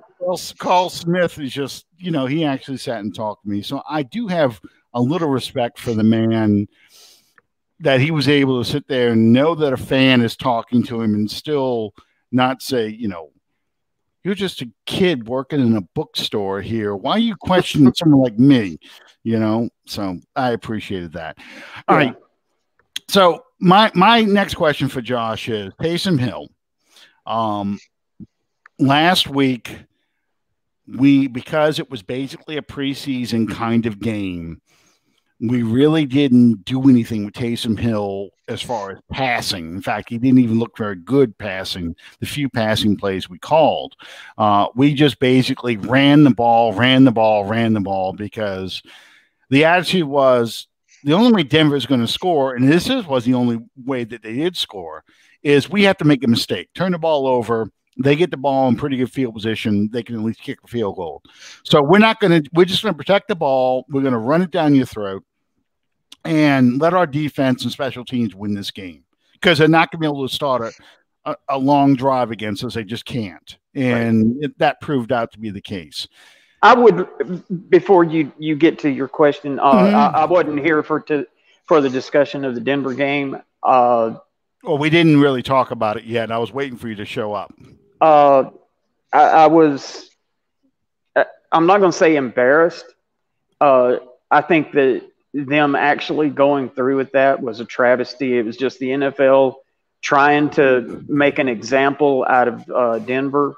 Carl Smith is just, he actually sat and talked to me. So I do have a little respect for the man that he was able to sit there and know that a fan is talking to him and still not say, you're just a kid working in a bookstore here. Why are you questioning someone like me? So I appreciated that. All right. So my next question for Josh is Taysom Hill. Last week, because it was basically a preseason kind of game, we really didn't do anything with Taysom Hill as far as passing. In fact, he didn't even look very good passing the few passing plays we called. We just basically ran the ball because the attitude was the only way Denver is going to score, and was the only way that they did score, is we have to make a mistake, turn the ball over. They get the ball in pretty good field position. They can at least kick a field goal. So we're just going to protect the ball. We're going to run it down your throat and let our defense and special teams win this game, because they're not going to be able to start a long drive against us. They just can't. And that proved out to be the case. I would, before you get to your question, I wasn't here for the discussion of the Denver game. Well, we didn't really talk about it yet. I was waiting for you to show up. I was, I'm not going to say embarrassed. I think that them actually going through with that was a travesty. It was just the NFL trying to make an example out of Denver.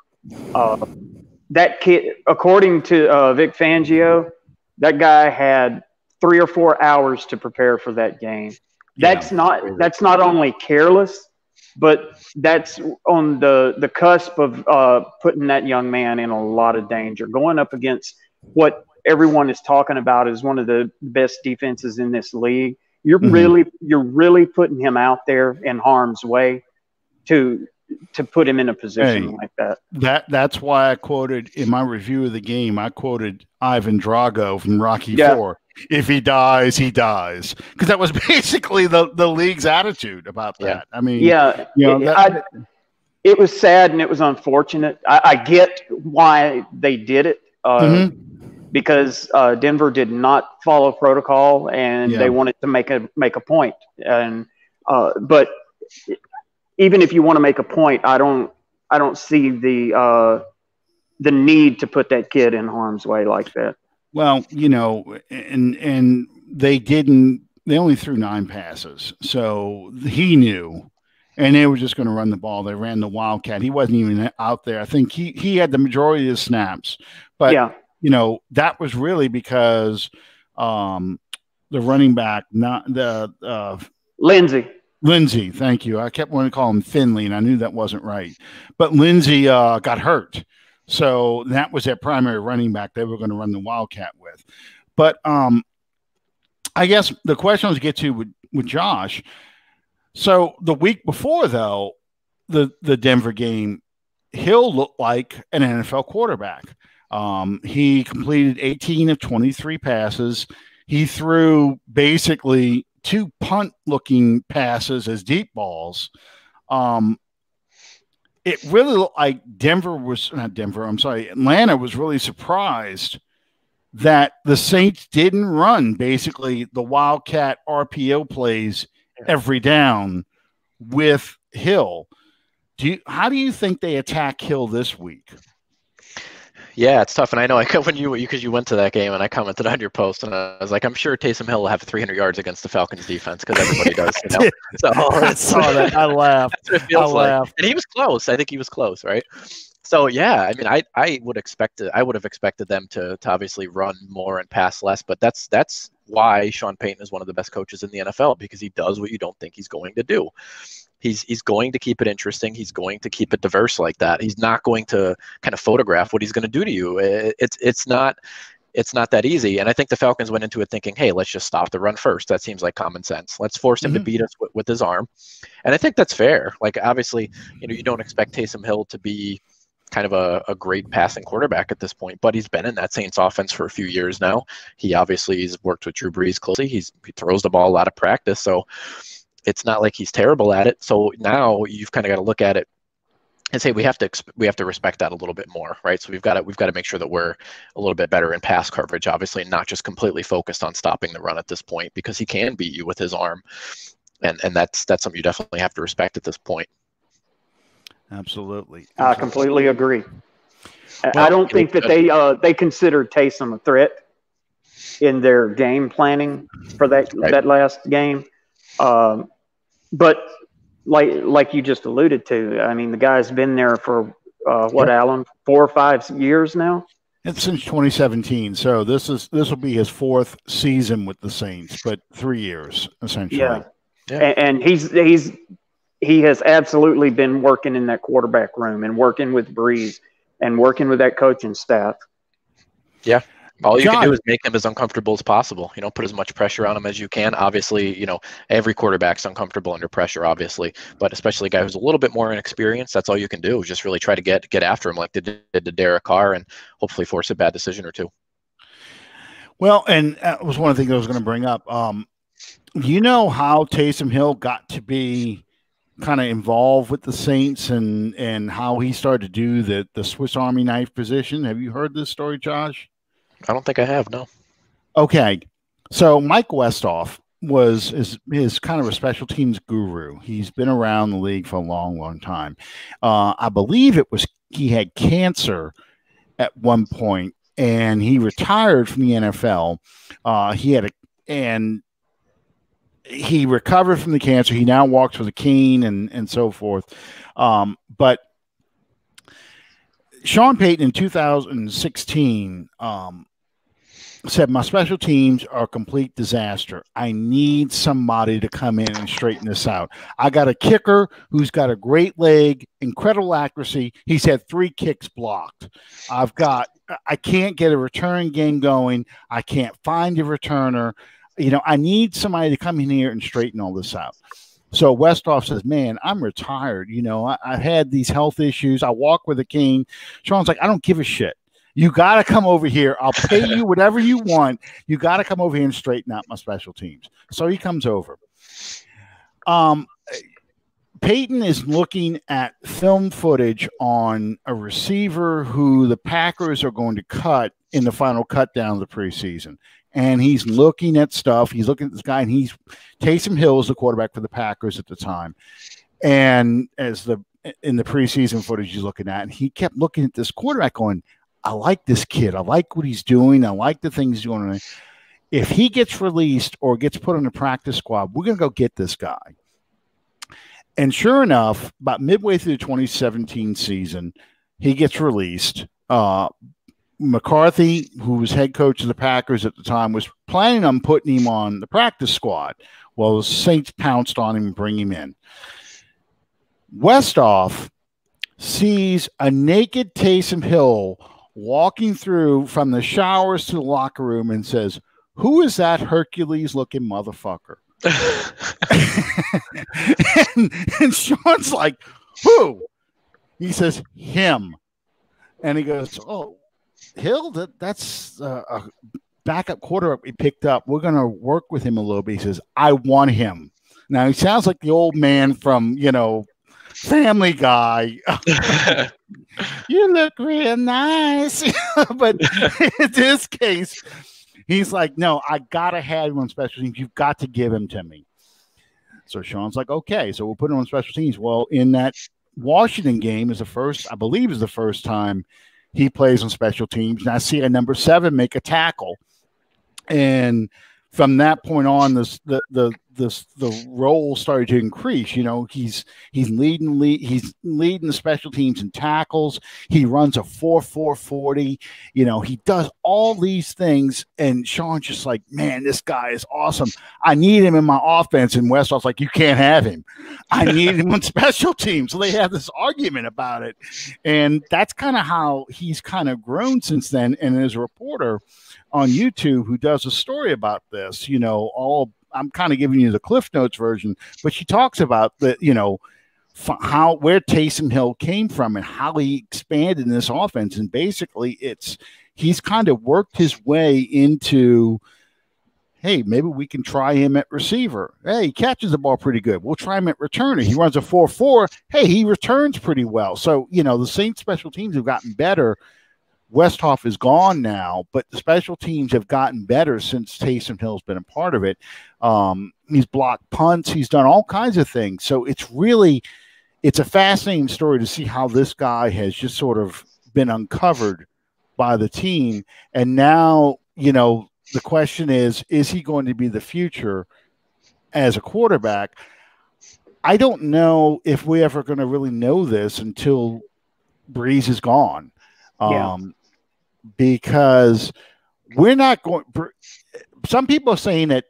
That kid, according to Vic Fangio, that guy had 3 or 4 hours to prepare for that game. That's not only careless, but that's on the cusp of putting that young man in a lot of danger, going up against what everyone is talking about as one of the best defenses in this league. You're really putting him out there in harm's way to put him in a position like that. That's why I quoted in my review of the game. I quoted Ivan Drago from Rocky IV. If he dies, he dies, because that was basically the league's attitude about that. I mean, it was sad and it was unfortunate. I get why they did it. Because Denver did not follow protocol and they wanted to make a point. And but even if you want to make a point, I don't see the need to put that kid in harm's way like that. Well, and they only threw 9 passes, so he knew. And they were just going to run the ball. They ran the Wildcat. He wasn't even out there. I think he had the majority of the snaps, but that was really because the running back, not the Lindsey, thank you. I kept wanting to call him Finley, and I knew that wasn't right. But Lindsey got hurt, so that was their primary running back they were going to run the Wildcat with. But I guess the question I was get to with Josh. So the week before, though, the Denver game, Hill looked like an NFL quarterback. He completed 18 of 23 passes. He threw basically 2 punt-looking passes as deep balls. It really looked like Atlanta was really surprised that the Saints didn't run basically the Wildcat RPO plays every down with Hill. How do you think they attack Hill this week? Yeah, it's tough, and I know because you went to that game, and I commented on your post, and I was like, I'm sure Taysom Hill will have 300 yards against the Falcons defense because everybody does. You know? So I saw that. I laughed. That's what it feels like. And he was close. I think he was close, right? So yeah, I mean, I would have expected them to obviously run more and pass less, but that's why Sean Payton is one of the best coaches in the NFL, because he does what you don't think he's going to do. He's going to keep it interesting. He's going to keep it diverse like that. He's not going to kind of photograph what he's going to do to you. It's not that easy. And I think the Falcons went into it thinking, hey, let's just stop the run first. That seems like common sense. Let's force him to beat us with his arm. And I think that's fair. Like, obviously, you don't expect Taysom Hill to be kind of a great passing quarterback at this point, but he's been in that Saints offense for a few years now. He obviously has worked with Drew Brees closely. He throws the ball a lot of practice. So it's not like he's terrible at it. So now you've kind of got to look at it and say we have to respect that a little bit more, right? So we've got to make sure that we're a little bit better in pass coverage, obviously, not just completely focused on stopping the run at this point, because he can beat you with his arm, and that's something you definitely have to respect at this point. Absolutely. I completely agree. Well, I don't think that they considered Taysom a threat in their game planning for that last game. But like you just alluded to, I mean, the guy's been there for Alan, 4 or 5 years now. It's since 2017. So this will be his 4th season with the Saints, but 3 years essentially. Yeah. And he has absolutely been working in that quarterback room and working with Breeze and working with that coaching staff. Yeah. All you can do is make him as uncomfortable as possible. Put as much pressure on him as you can. Obviously, every quarterback's uncomfortable under pressure, obviously, but especially a guy who's a little bit more inexperienced, that's all you can do is just really try to get after him like they did to Derek Carr and hopefully force a bad decision or two. Well, and that was one of the things I was going to bring up. You know how Taysom Hill got to be kind of involved with the Saints and how he started to do the Swiss Army knife position? Have you heard this story, Josh? I don't think I have, no. Okay. So Mike Westhoff was his kind of a special teams guru. He's been around the league for a long, long time. I believe he had cancer at one point, and he retired from the NFL. He recovered from the cancer. He now walks with a cane and so forth. But Sean Payton in 2016 said, my special teams are a complete disaster. I need somebody to come in and straighten this out. I got a kicker who's got a great leg, incredible accuracy. He's had 3 kicks blocked. I can't get a return game going. I can't find a returner. I need somebody to come in here and straighten all this out. So Westhoff says, man, I'm retired. I've had these health issues. I walk with a cane. Sean's like, I don't give a shit. You got to come over here. I'll pay you whatever you want. You got to come over here and straighten out my special teams. So he comes over. Peyton is looking at film footage on a receiver who the Packers are going to cut in the final cut down of the preseason. And he's looking at stuff. He's looking at this guy, and Taysom Hill is the quarterback for the Packers at the time. And in the preseason footage he's looking at, and he kept looking at this quarterback going, I like this kid. I like what he's doing. I like the things he's doing. If he gets released or gets put on the practice squad, we're going to go get this guy. And sure enough, about midway through the 2017 season, he gets released. McCarthy, who was head coach of the Packers at the time, was planning on putting him on the practice squad. Well, the Saints pounced on him and bring him in. Westhoff sees a naked Taysom Hill walking through from the showers to the locker room and says, who is that Hercules-looking motherfucker? and Sean's like, who? He says, him. And he goes, oh, Hill, that's a backup quarterback we picked up. We're going to work with him a little bit. He says, I want him. Now, he sounds like the old man from, Family Guy. You look real nice. But in this case, he's like, no, I got to have him on special teams. You've got to give him to me. So Sean's like, okay, so we'll put him on special teams. Well, in that Washington game is the first time he plays on special teams. And I see a number 7 make a tackle. And from that point on, the role started to increase. He's leading the special teams in tackles. He runs a 4.4 40. He does all these things, and Sean's just like, man, this guy is awesome. I need him in my offense. And Westall's like, you can't have him. I need him on special teams. So they have this argument about it, and that's kind of how he's kind of grown since then. And there's a reporter on YouTube who does a story about this. I'm kind of giving you the Cliff Notes version, but she talks about where Taysom Hill came from and how he expanded in this offense. And basically he's kind of worked his way into, hey, maybe we can try him at receiver. Hey, he catches the ball pretty good. We'll try him at returner. He runs a 4.4. Hey, he returns pretty well. So, the Saints special teams have gotten better. Westhoff is gone now, but the special teams have gotten better since Taysom Hill's been a part of it. He's blocked punts. He's done all kinds of things. So it's a fascinating story to see how this guy has just sort of been uncovered by the team. And now, the question is he going to be the future as a quarterback? I don't know if we're ever going to really know this until Breeze is gone. Because we're not going. Some people are saying that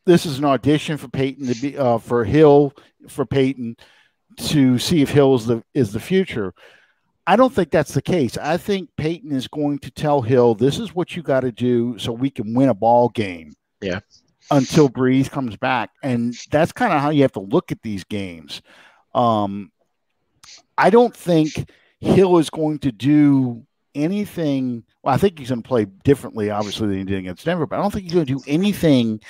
this is an audition for Peyton to be for Peyton to see if Hill is the future. I don't think that's the case. I think Peyton is going to tell Hill, this is what you got to do so we can win a ball game. Yeah. Until Breeze comes back, and that's kind of how you have to look at these games. I don't think Hill is going to do anything. Well, I think he's going to play differently, obviously, than he did against Denver, but I don't think he's going to do anything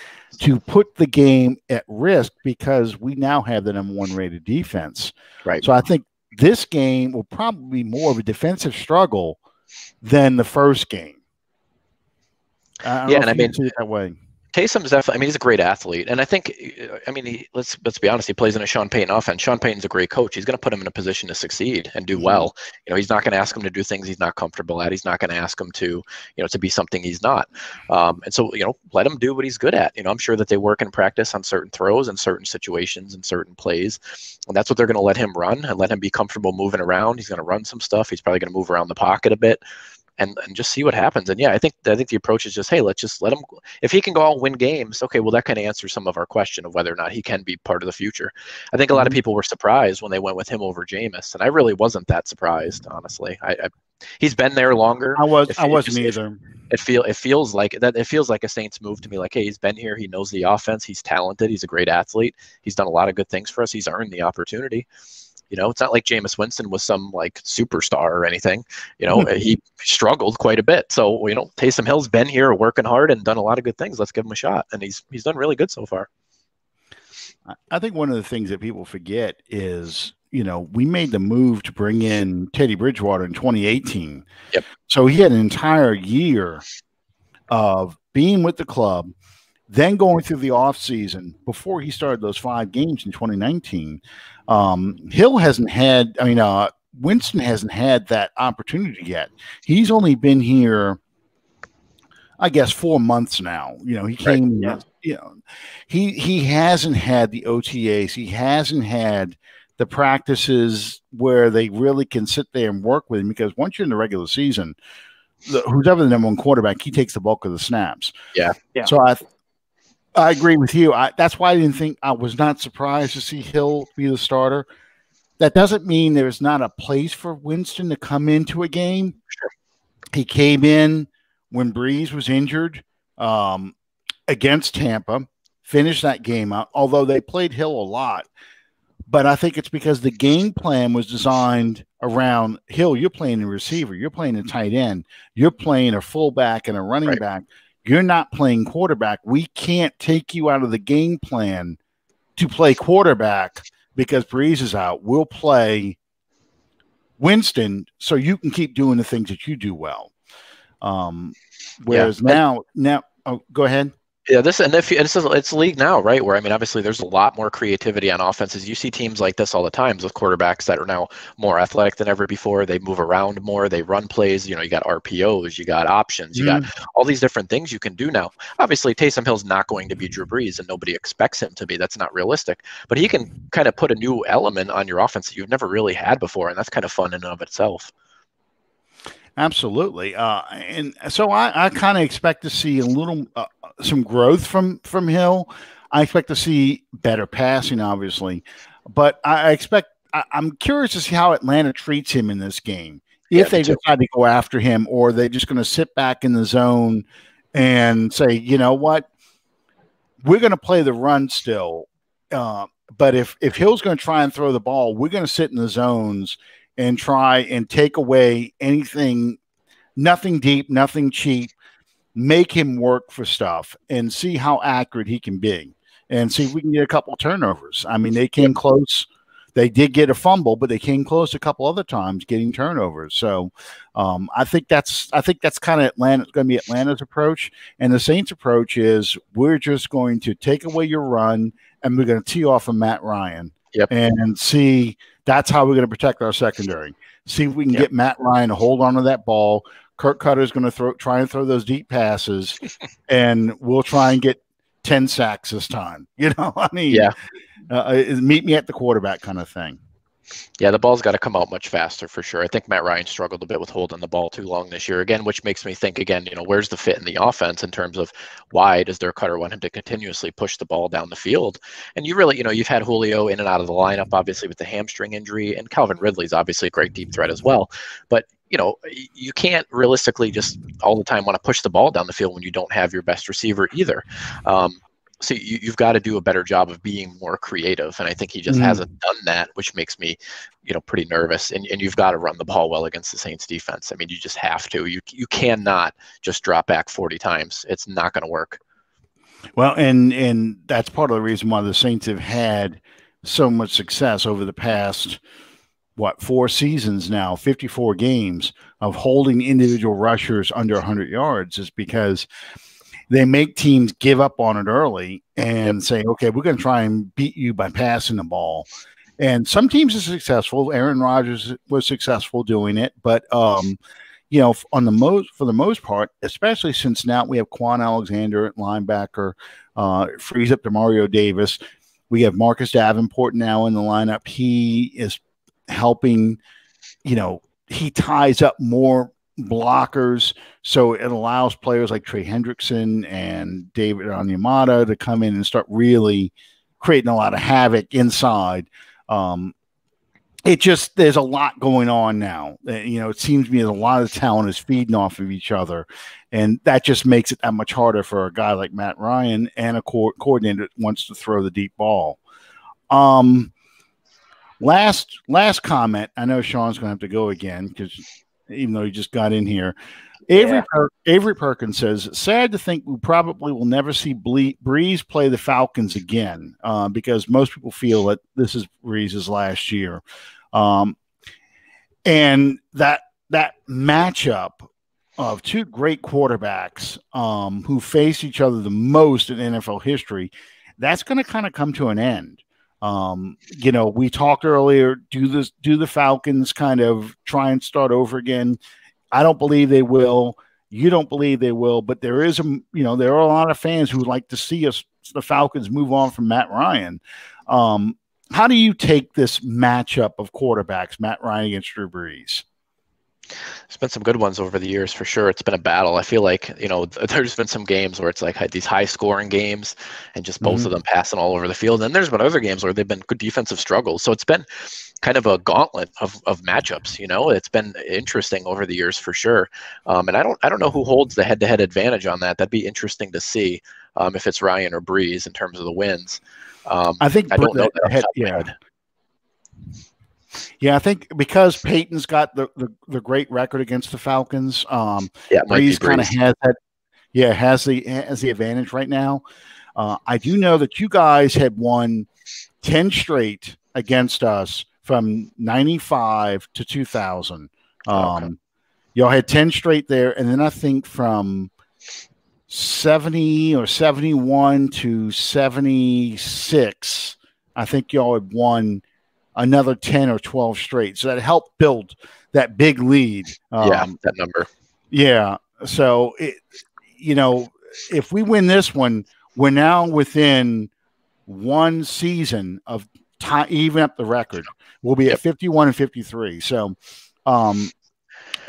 to put the game at risk because we now have the number 1 rated defense. Right. So I think this game will probably be more of a defensive struggle than the first game. I don't know if you can see it that way. Taysom's definitely, he's a great athlete. And I think, let's be honest, he plays in a Sean Payton offense. Sean Payton's a great coach. He's going to put him in a position to succeed and do well. He's not going to ask him to do things he's not comfortable at. He's not going to ask him to, to be something he's not. And so, let him do what he's good at. I'm sure that they work in practice on certain throws and certain situations and certain plays. And that's what they're going to let him run and let him be comfortable moving around. He's going to run some stuff. He's probably going to move around the pocket a bit. And just see what happens. And yeah, I think the approach is just, hey, let's just let him. If he can go out and win games, okay, well, that kind of answers some of our question of whether or not he can be part of the future. I think a lot of people were surprised when they went with him over Jameis, and I really wasn't that surprised, honestly. He's been there longer. I wasn't either. It feels like that. It feels like a Saints move to me. Like, hey, he's been here. He knows the offense. He's talented. He's a great athlete. He's done a lot of good things for us. He's earned the opportunity. It's not like Jameis Winston was some superstar or anything. He struggled quite a bit. So, Taysom Hill's been here working hard and done a lot of good things. Let's give him a shot. And he's done really good so far. I think one of the things that people forget is, we made the move to bring in Teddy Bridgewater in 2018. Yep. So he had an entire year of being with the club, then going through the offseason before he started those 5 games in 2019. Hill hasn't had, Winston hasn't had that opportunity yet. He's only been here, I guess, 4 months now. He came, right. Yeah. He hasn't had the OTAs. He hasn't had the practices where they really can sit there and work with him, because once you're in the regular season, who's ever the number 1 quarterback, he takes the bulk of the snaps. Yeah. So I agree with you. That's why I was not surprised to see Hill be the starter. That doesn't mean there's not a place for Winston to come into a game. Sure. He came in when Breeze was injured. against Tampa, finished that game out, although they played Hill a lot. But I think it's because the game plan was designed around Hill. You're playing a receiver. You're playing a tight end. You're playing a fullback and a running back. You're not playing quarterback. We can't take you out of the game plan to play quarterback because Breeze is out. We'll play Winston so you can keep doing the things that you do well. Whereas now, go ahead. Yeah, it's a league now, right? Where, I mean, obviously there's a lot more creativity on offenses. You see teams like this all the time with quarterbacks that are now more athletic than ever before. They move around more. They run plays. You know, you got RPOs, you got options, you got all these different things you can do now. Obviously, Taysom Hill's not going to be Drew Brees, and nobody expects him to be. That's not realistic. But he can kind of put a new element on your offense that you've never really had before, and that's kind of fun in and of itself. Absolutely. And so I kind of expect to see a little some growth from Hill. I expect to see better passing, obviously, but I'm curious to see how Atlanta treats him in this game. If they decide to go after him, or they're just going to sit back in the zone and say, you know what, we're going to play the run still. But if Hill's going to try and throw the ball, we're going to sit in the zones and try and take away anything, nothing deep, nothing cheap, make him work for stuff and see how accurate he can be and see if we can get a couple of turnovers. I mean, they came close. They did get a fumble, but they came close a couple other times getting turnovers. So I think that's kind of Atlanta's going to be Atlanta's approach. And the Saints' approach is we're just going to take away your run and we're going to tee off of Matt Ryan and see. That's how we're going to protect our secondary. See if we can get Matt Ryan to hold on to that ball. Kirk Cutter's going to try and throw those deep passes, and we'll try and get 10 sacks this time. You know, I mean, meet me at the quarterback kind of thing. Yeah, the ball's got to come out much faster for sure. I think Matt Ryan struggled a bit with holding the ball too long this year, again, which makes me think, again, you know, where's the fit in the offense in terms of why does their Cutter want him to continuously push the ball down the field? And you really, you know, you've had Julio in and out of the lineup, obviously, with the hamstring injury, and Calvin Ridley's obviously a great deep threat as well. But, you know, you can't realistically just all the time want to push the ball down the field when you don't have your best receiver either. So you've got to do a better job of being more creative. And I think he just hasn't done that, which makes me, you know, pretty nervous. And you've got to run the ball well against the Saints defense. I mean, you just have to. You cannot just drop back 40 times. It's not going to work. Well, and that's part of the reason why the Saints have had so much success over the past, 4 seasons now, 54 games of holding individual rushers under 100 yards is because they make teams give up on it early and say, okay, we're going to try and beat you by passing the ball. And some teams are successful. Aaron Rodgers was successful doing it. But, you know, for the most part, especially since now we have Quan Alexander at linebacker, frees up to Mario Davis. We have Marcus Davenport now in the lineup. He is helping, you know, he ties up more blockers, so it allows players like Trey Hendrickson and David Onyemata to come in and start really creating a lot of havoc inside. There's a lot going on now. You know, it seems to me that a lot of talent is feeding off of each other, and that just makes it that much harder for a guy like Matt Ryan and a coordinator that wants to throw the deep ball. Last comment. I know Sean's going to have to go again because even though he just got in here. Avery Perkins says, sad to think we probably will never see Breeze play the Falcons again because most people feel that this is Breeze's last year. And that matchup of two great quarterbacks who face each other the most in NFL history, that's going to kind of come to an end. You know, we talked earlier, do the Falcons kind of try and start over again? I don't believe they will. You don't believe they will, but there are a lot of fans who would like to see the Falcons move on from Matt Ryan. How do you take this matchup of quarterbacks, Matt Ryan against Drew Brees? There's been some good ones over the years for sure. It's been a battle. I feel like, there's been some games where it's like these high scoring games and just both of them passing all over the field. And there's been other games where they've been good defensive struggles. So it's been kind of a gauntlet of matchups. It's been interesting over the years for sure. And I don't know who holds the head-to-head advantage on that. That'd be interesting to see if it's Ryan or Breeze in terms of the wins. I think I don't know that off the top of my head. Yeah, I think because Peyton's got the great record against the Falcons, Breeze kind of has that. Yeah, has the advantage right now. I do know that you guys had won 10 straight against us from 95 to 2000. Y'all had 10 straight there, and then I think from 70 or 71 to 76, I think y'all had won another 10 or 12 straight. So that helped build that big lead. That number. Yeah. So, if we win this one, we're now within one season of time, even up the record. We'll be at 51 and 53. So,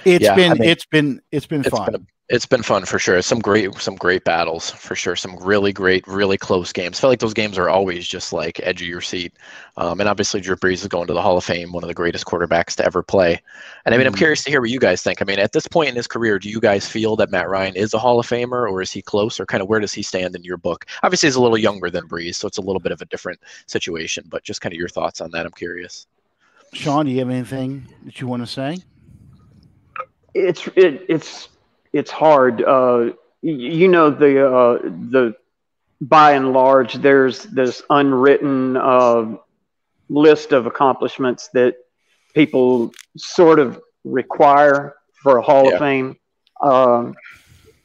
it's been fun. It's been fun for sure. Some great battles for sure. Some really great, really close games. I feel like those games are always just like edge of your seat. And obviously Drew Brees is going to the Hall of Fame, one of the greatest quarterbacks to ever play. And I mean, I'm curious to hear what you guys think. I mean, at this point in his career, do you guys feel that Matt Ryan is a Hall of Famer, or is he close, or kind of where does he stand in your book? Obviously he's a little younger than Brees, so it's a little bit of a different situation, but just kind of your thoughts on that. I'm curious. Sean, do you have anything that you want to say? It's hard. The by and large, there's this unwritten list of accomplishments that people sort of require for a Hall of Fame.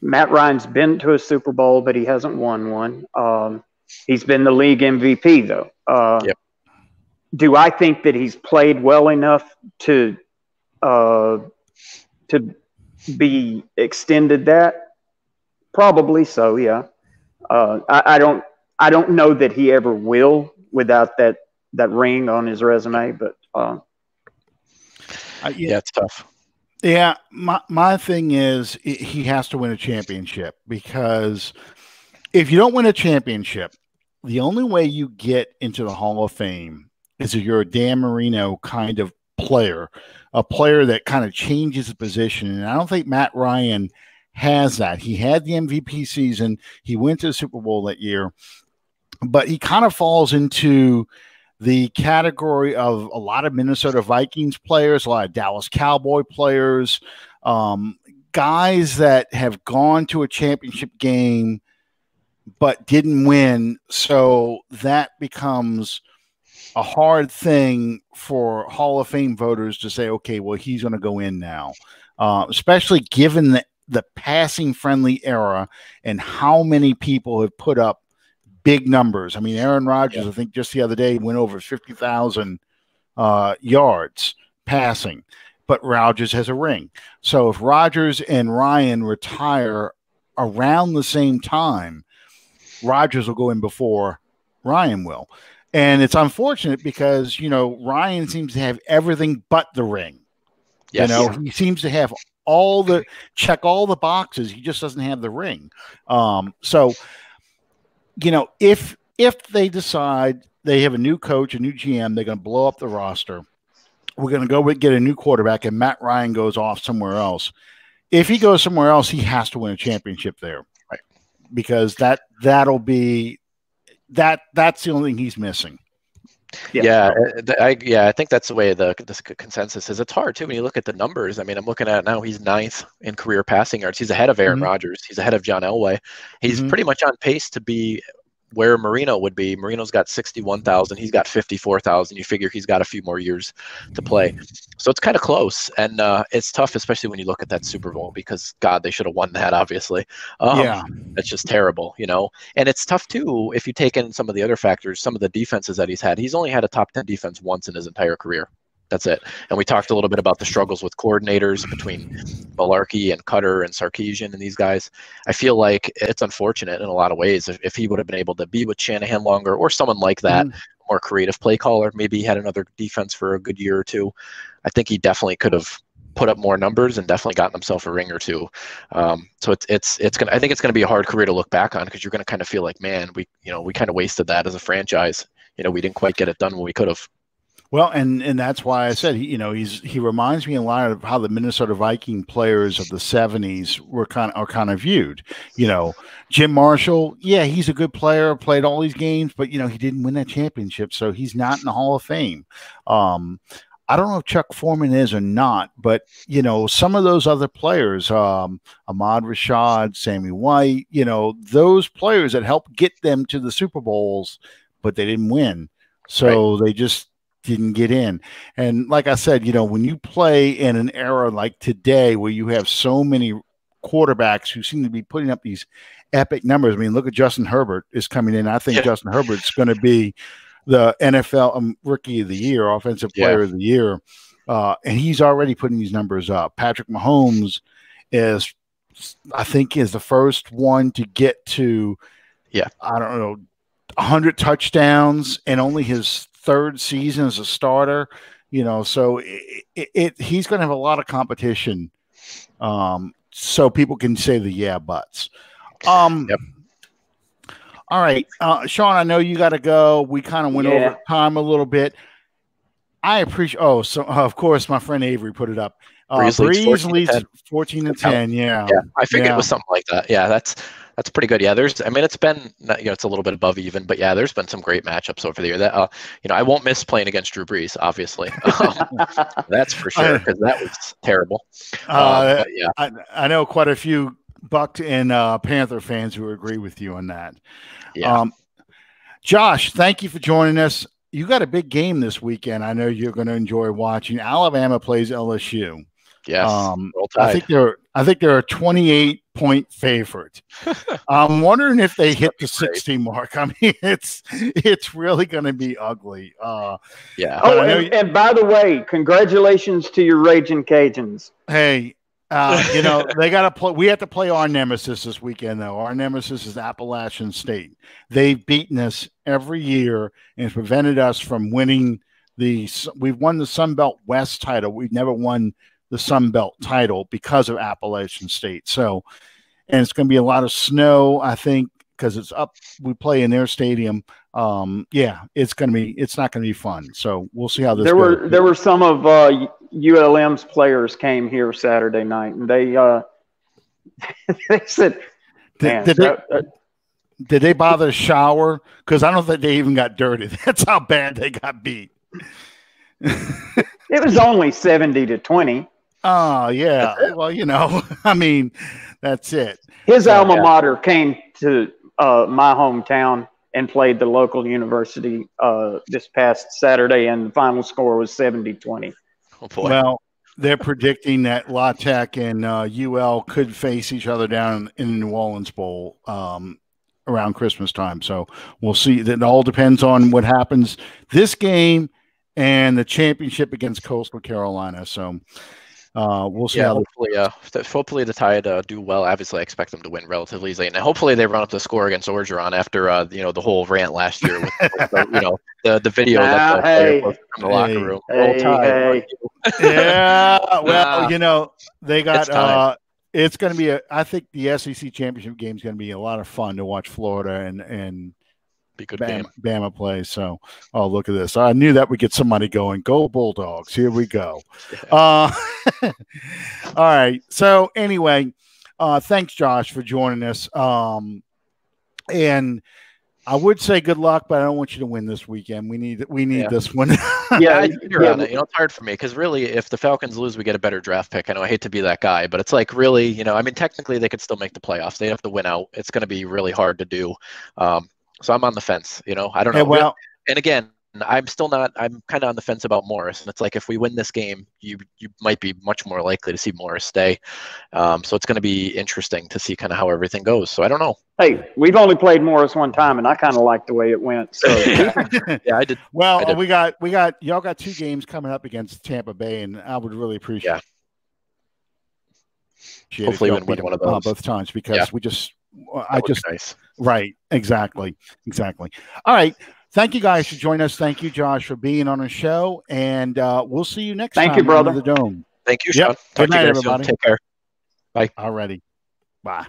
Matt Ryan's been to a Super Bowl, but he hasn't won one. He's been the league MVP, though. Do I think that he's played well enough to be extended that? Probably so, yeah. I don't know that he ever will without that ring on his resume, but it's tough. Yeah, my thing is he has to win a championship, because if you don't win a championship, the only way you get into the Hall of Fame is if you're a Dan Marino kind of player, a player that kind of changes the position. And I don't think Matt Ryan has that. He had the MVP season. He went to the Super Bowl that year, but he kind of falls into the category of a lot of Minnesota Vikings players, a lot of Dallas Cowboy players, guys that have gone to a championship game but didn't win. So that becomes a hard thing for Hall of Fame voters to say, okay, well, he's going to go in now, especially given the passing friendly era and how many people have put up big numbers. I mean, Aaron Rodgers, I think just the other day, went over 50,000 yards passing, but Rodgers has a ring. So if Rodgers and Ryan retire around the same time, Rodgers will go in before Ryan will. And it's unfortunate because, Ryan seems to have everything but the ring. Yes. He seems to have check all the boxes. He just doesn't have the ring. So, if they decide they have a new coach, a new GM, they're going to blow up the roster, we're going to go get a new quarterback, and Matt Ryan goes off somewhere else. If he goes somewhere else, he has to win a championship there. Right. Because that'll be that's the only thing he's missing. I think that's the way the consensus is. It's hard too when you look at the numbers. I mean, I'm looking at it now. He's 9th in career passing yards. He's ahead of Aaron Rodgers. He's ahead of John Elway. He's pretty much on pace to be where Marino would be. Marino's got 61,000. He's got 54,000. You figure he's got a few more years to play. So it's kind of close. And it's tough, especially when you look at that Super Bowl, because, God, they should have won that, obviously. It's just terrible, And it's tough, too, if you take in some of the other factors, some of the defenses that he's had. He's only had a top 10 defense once in his entire career. That's it. And we talked a little bit about the struggles with coordinators between Malarkey and Cutter and Sarkisian and these guys. I feel like it's unfortunate in a lot of ways. If he would have been able to be with Shanahan longer, or someone like that, more creative play caller, maybe he had another defense for a good year or two, I think he definitely could have put up more numbers and definitely gotten himself a ring or two. So it's gonna, I think it's gonna be a hard career to look back on, because you're gonna kind of feel like, man, we kind of wasted that as a franchise. We didn't quite get it done when we could have. Well, and that's why I said he reminds me a lot of how the Minnesota Viking players of the '70s are kind of viewed. Jim Marshall, yeah, he's a good player, played all these games, but he didn't win that championship, so he's not in the Hall of Fame. I don't know if Chuck Foreman is or not, but some of those other players, Ahmad Rashad, Sammy White, those players that helped get them to the Super Bowls, but they didn't win, so They just didn't get in. And like I said, when you play in an era like today where you have so many quarterbacks who seem to be putting up these epic numbers. I mean, look at Justin Herbert is coming in. I think Justin Herbert's going to be the NFL Rookie of the Year, Offensive Player of the Year. And he's already putting these numbers up. Patrick Mahomes is the first one to get to, I don't know, 100 touchdowns, and only his third season as a starter, so he's going to have a lot of competition, so people can say the buts. All right, Sean, I know you got to go. We kind of went over time a little bit. I appreciate. Of course, my friend Avery put it up. Breeze leads 14-10. Yeah, I figured it was something like that. Yeah, that's pretty good. Yeah, it's been, it's a little bit above even, but yeah, there's been some great matchups over the year. That I won't miss playing against Drew Brees, obviously. That's for sure, because that was terrible. But yeah, I know quite a few Buck and Panther fans who agree with you on that. Yeah. Josh, thank you for joining us. You got a big game this weekend. I know you're going to enjoy watching. Alabama plays LSU. Yes. I think they're a 28-point favorite. I'm wondering if they hit the 60 mark. I mean, it's really going to be ugly. Yeah. Oh, and by the way, congratulations to your Raging Cajuns. Hey, they got to play. We have to play our nemesis this weekend, though. Our nemesis is Appalachian State. They've beaten us every year and prevented us from winning we've won the Sun Belt West title. We've never won the Sun Belt title because of Appalachian State. So, and it's going to be a lot of snow, I think, because it's up. We play in their stadium. It's not going to be fun. So we'll see how this goes. There were some of ULM's players came here Saturday night, and they they said, did they bother to shower? Because I don't think they even got dirty. That's how bad they got beat. It was only 70-20. Oh, yeah. Well, I mean, that's it. His alma mater came to my hometown and played the local university this past Saturday, and the final score was 70-20. Oh, boy. Well, they're predicting that La Tech and UL could face each other down in the New Orleans Bowl around Christmas time. So we'll see. That all depends on what happens this game and the championship against Coastal Carolina. So we'll see. Hopefully the Tide do well. Obviously, I expect them to win relatively easily, and hopefully they run up the score against Orgeron after the whole rant last year with the video that the player posted from the locker room. Yeah, well, they got. It's going to be I think the SEC championship game is going to be a lot of fun to watch Florida and be good game. Bama play. So, look at this. I knew that would get somebody going. Go Bulldogs. Here we go. All right. So anyway, thanks, Josh, for joining us. And I would say good luck, but I don't want you to win this weekend. We need this one. It's hard for me because really, if the Falcons lose, we get a better draft pick. I know I hate to be that guy, but it's like really, I mean, technically they could still make the playoffs. They have to win out. It's going to be really hard to do. So I'm on the fence. I don't know. Well, and again, I'm kind of on the fence about Morris. And it's like, if we win this game, you might be much more likely to see Morris stay. So it's going to be interesting to see kind of how everything goes. So I don't know. Hey, we've only played Morris one time, and I kind of liked the way it went. So yeah, I did. Well, we got y'all got 2 games coming up against Tampa Bay, and I would really appreciate. Hopefully, we win one of those both times because nice. Right. Exactly. All right. Thank you guys for joining us. Thank you, Josh, for being on the show. And we'll see you next time. Thank you, brother. The Dome. Thank you, Sean. Yep. Talk Good to you night, guys soon. everybody. Take care. Bye. Alrighty. Bye.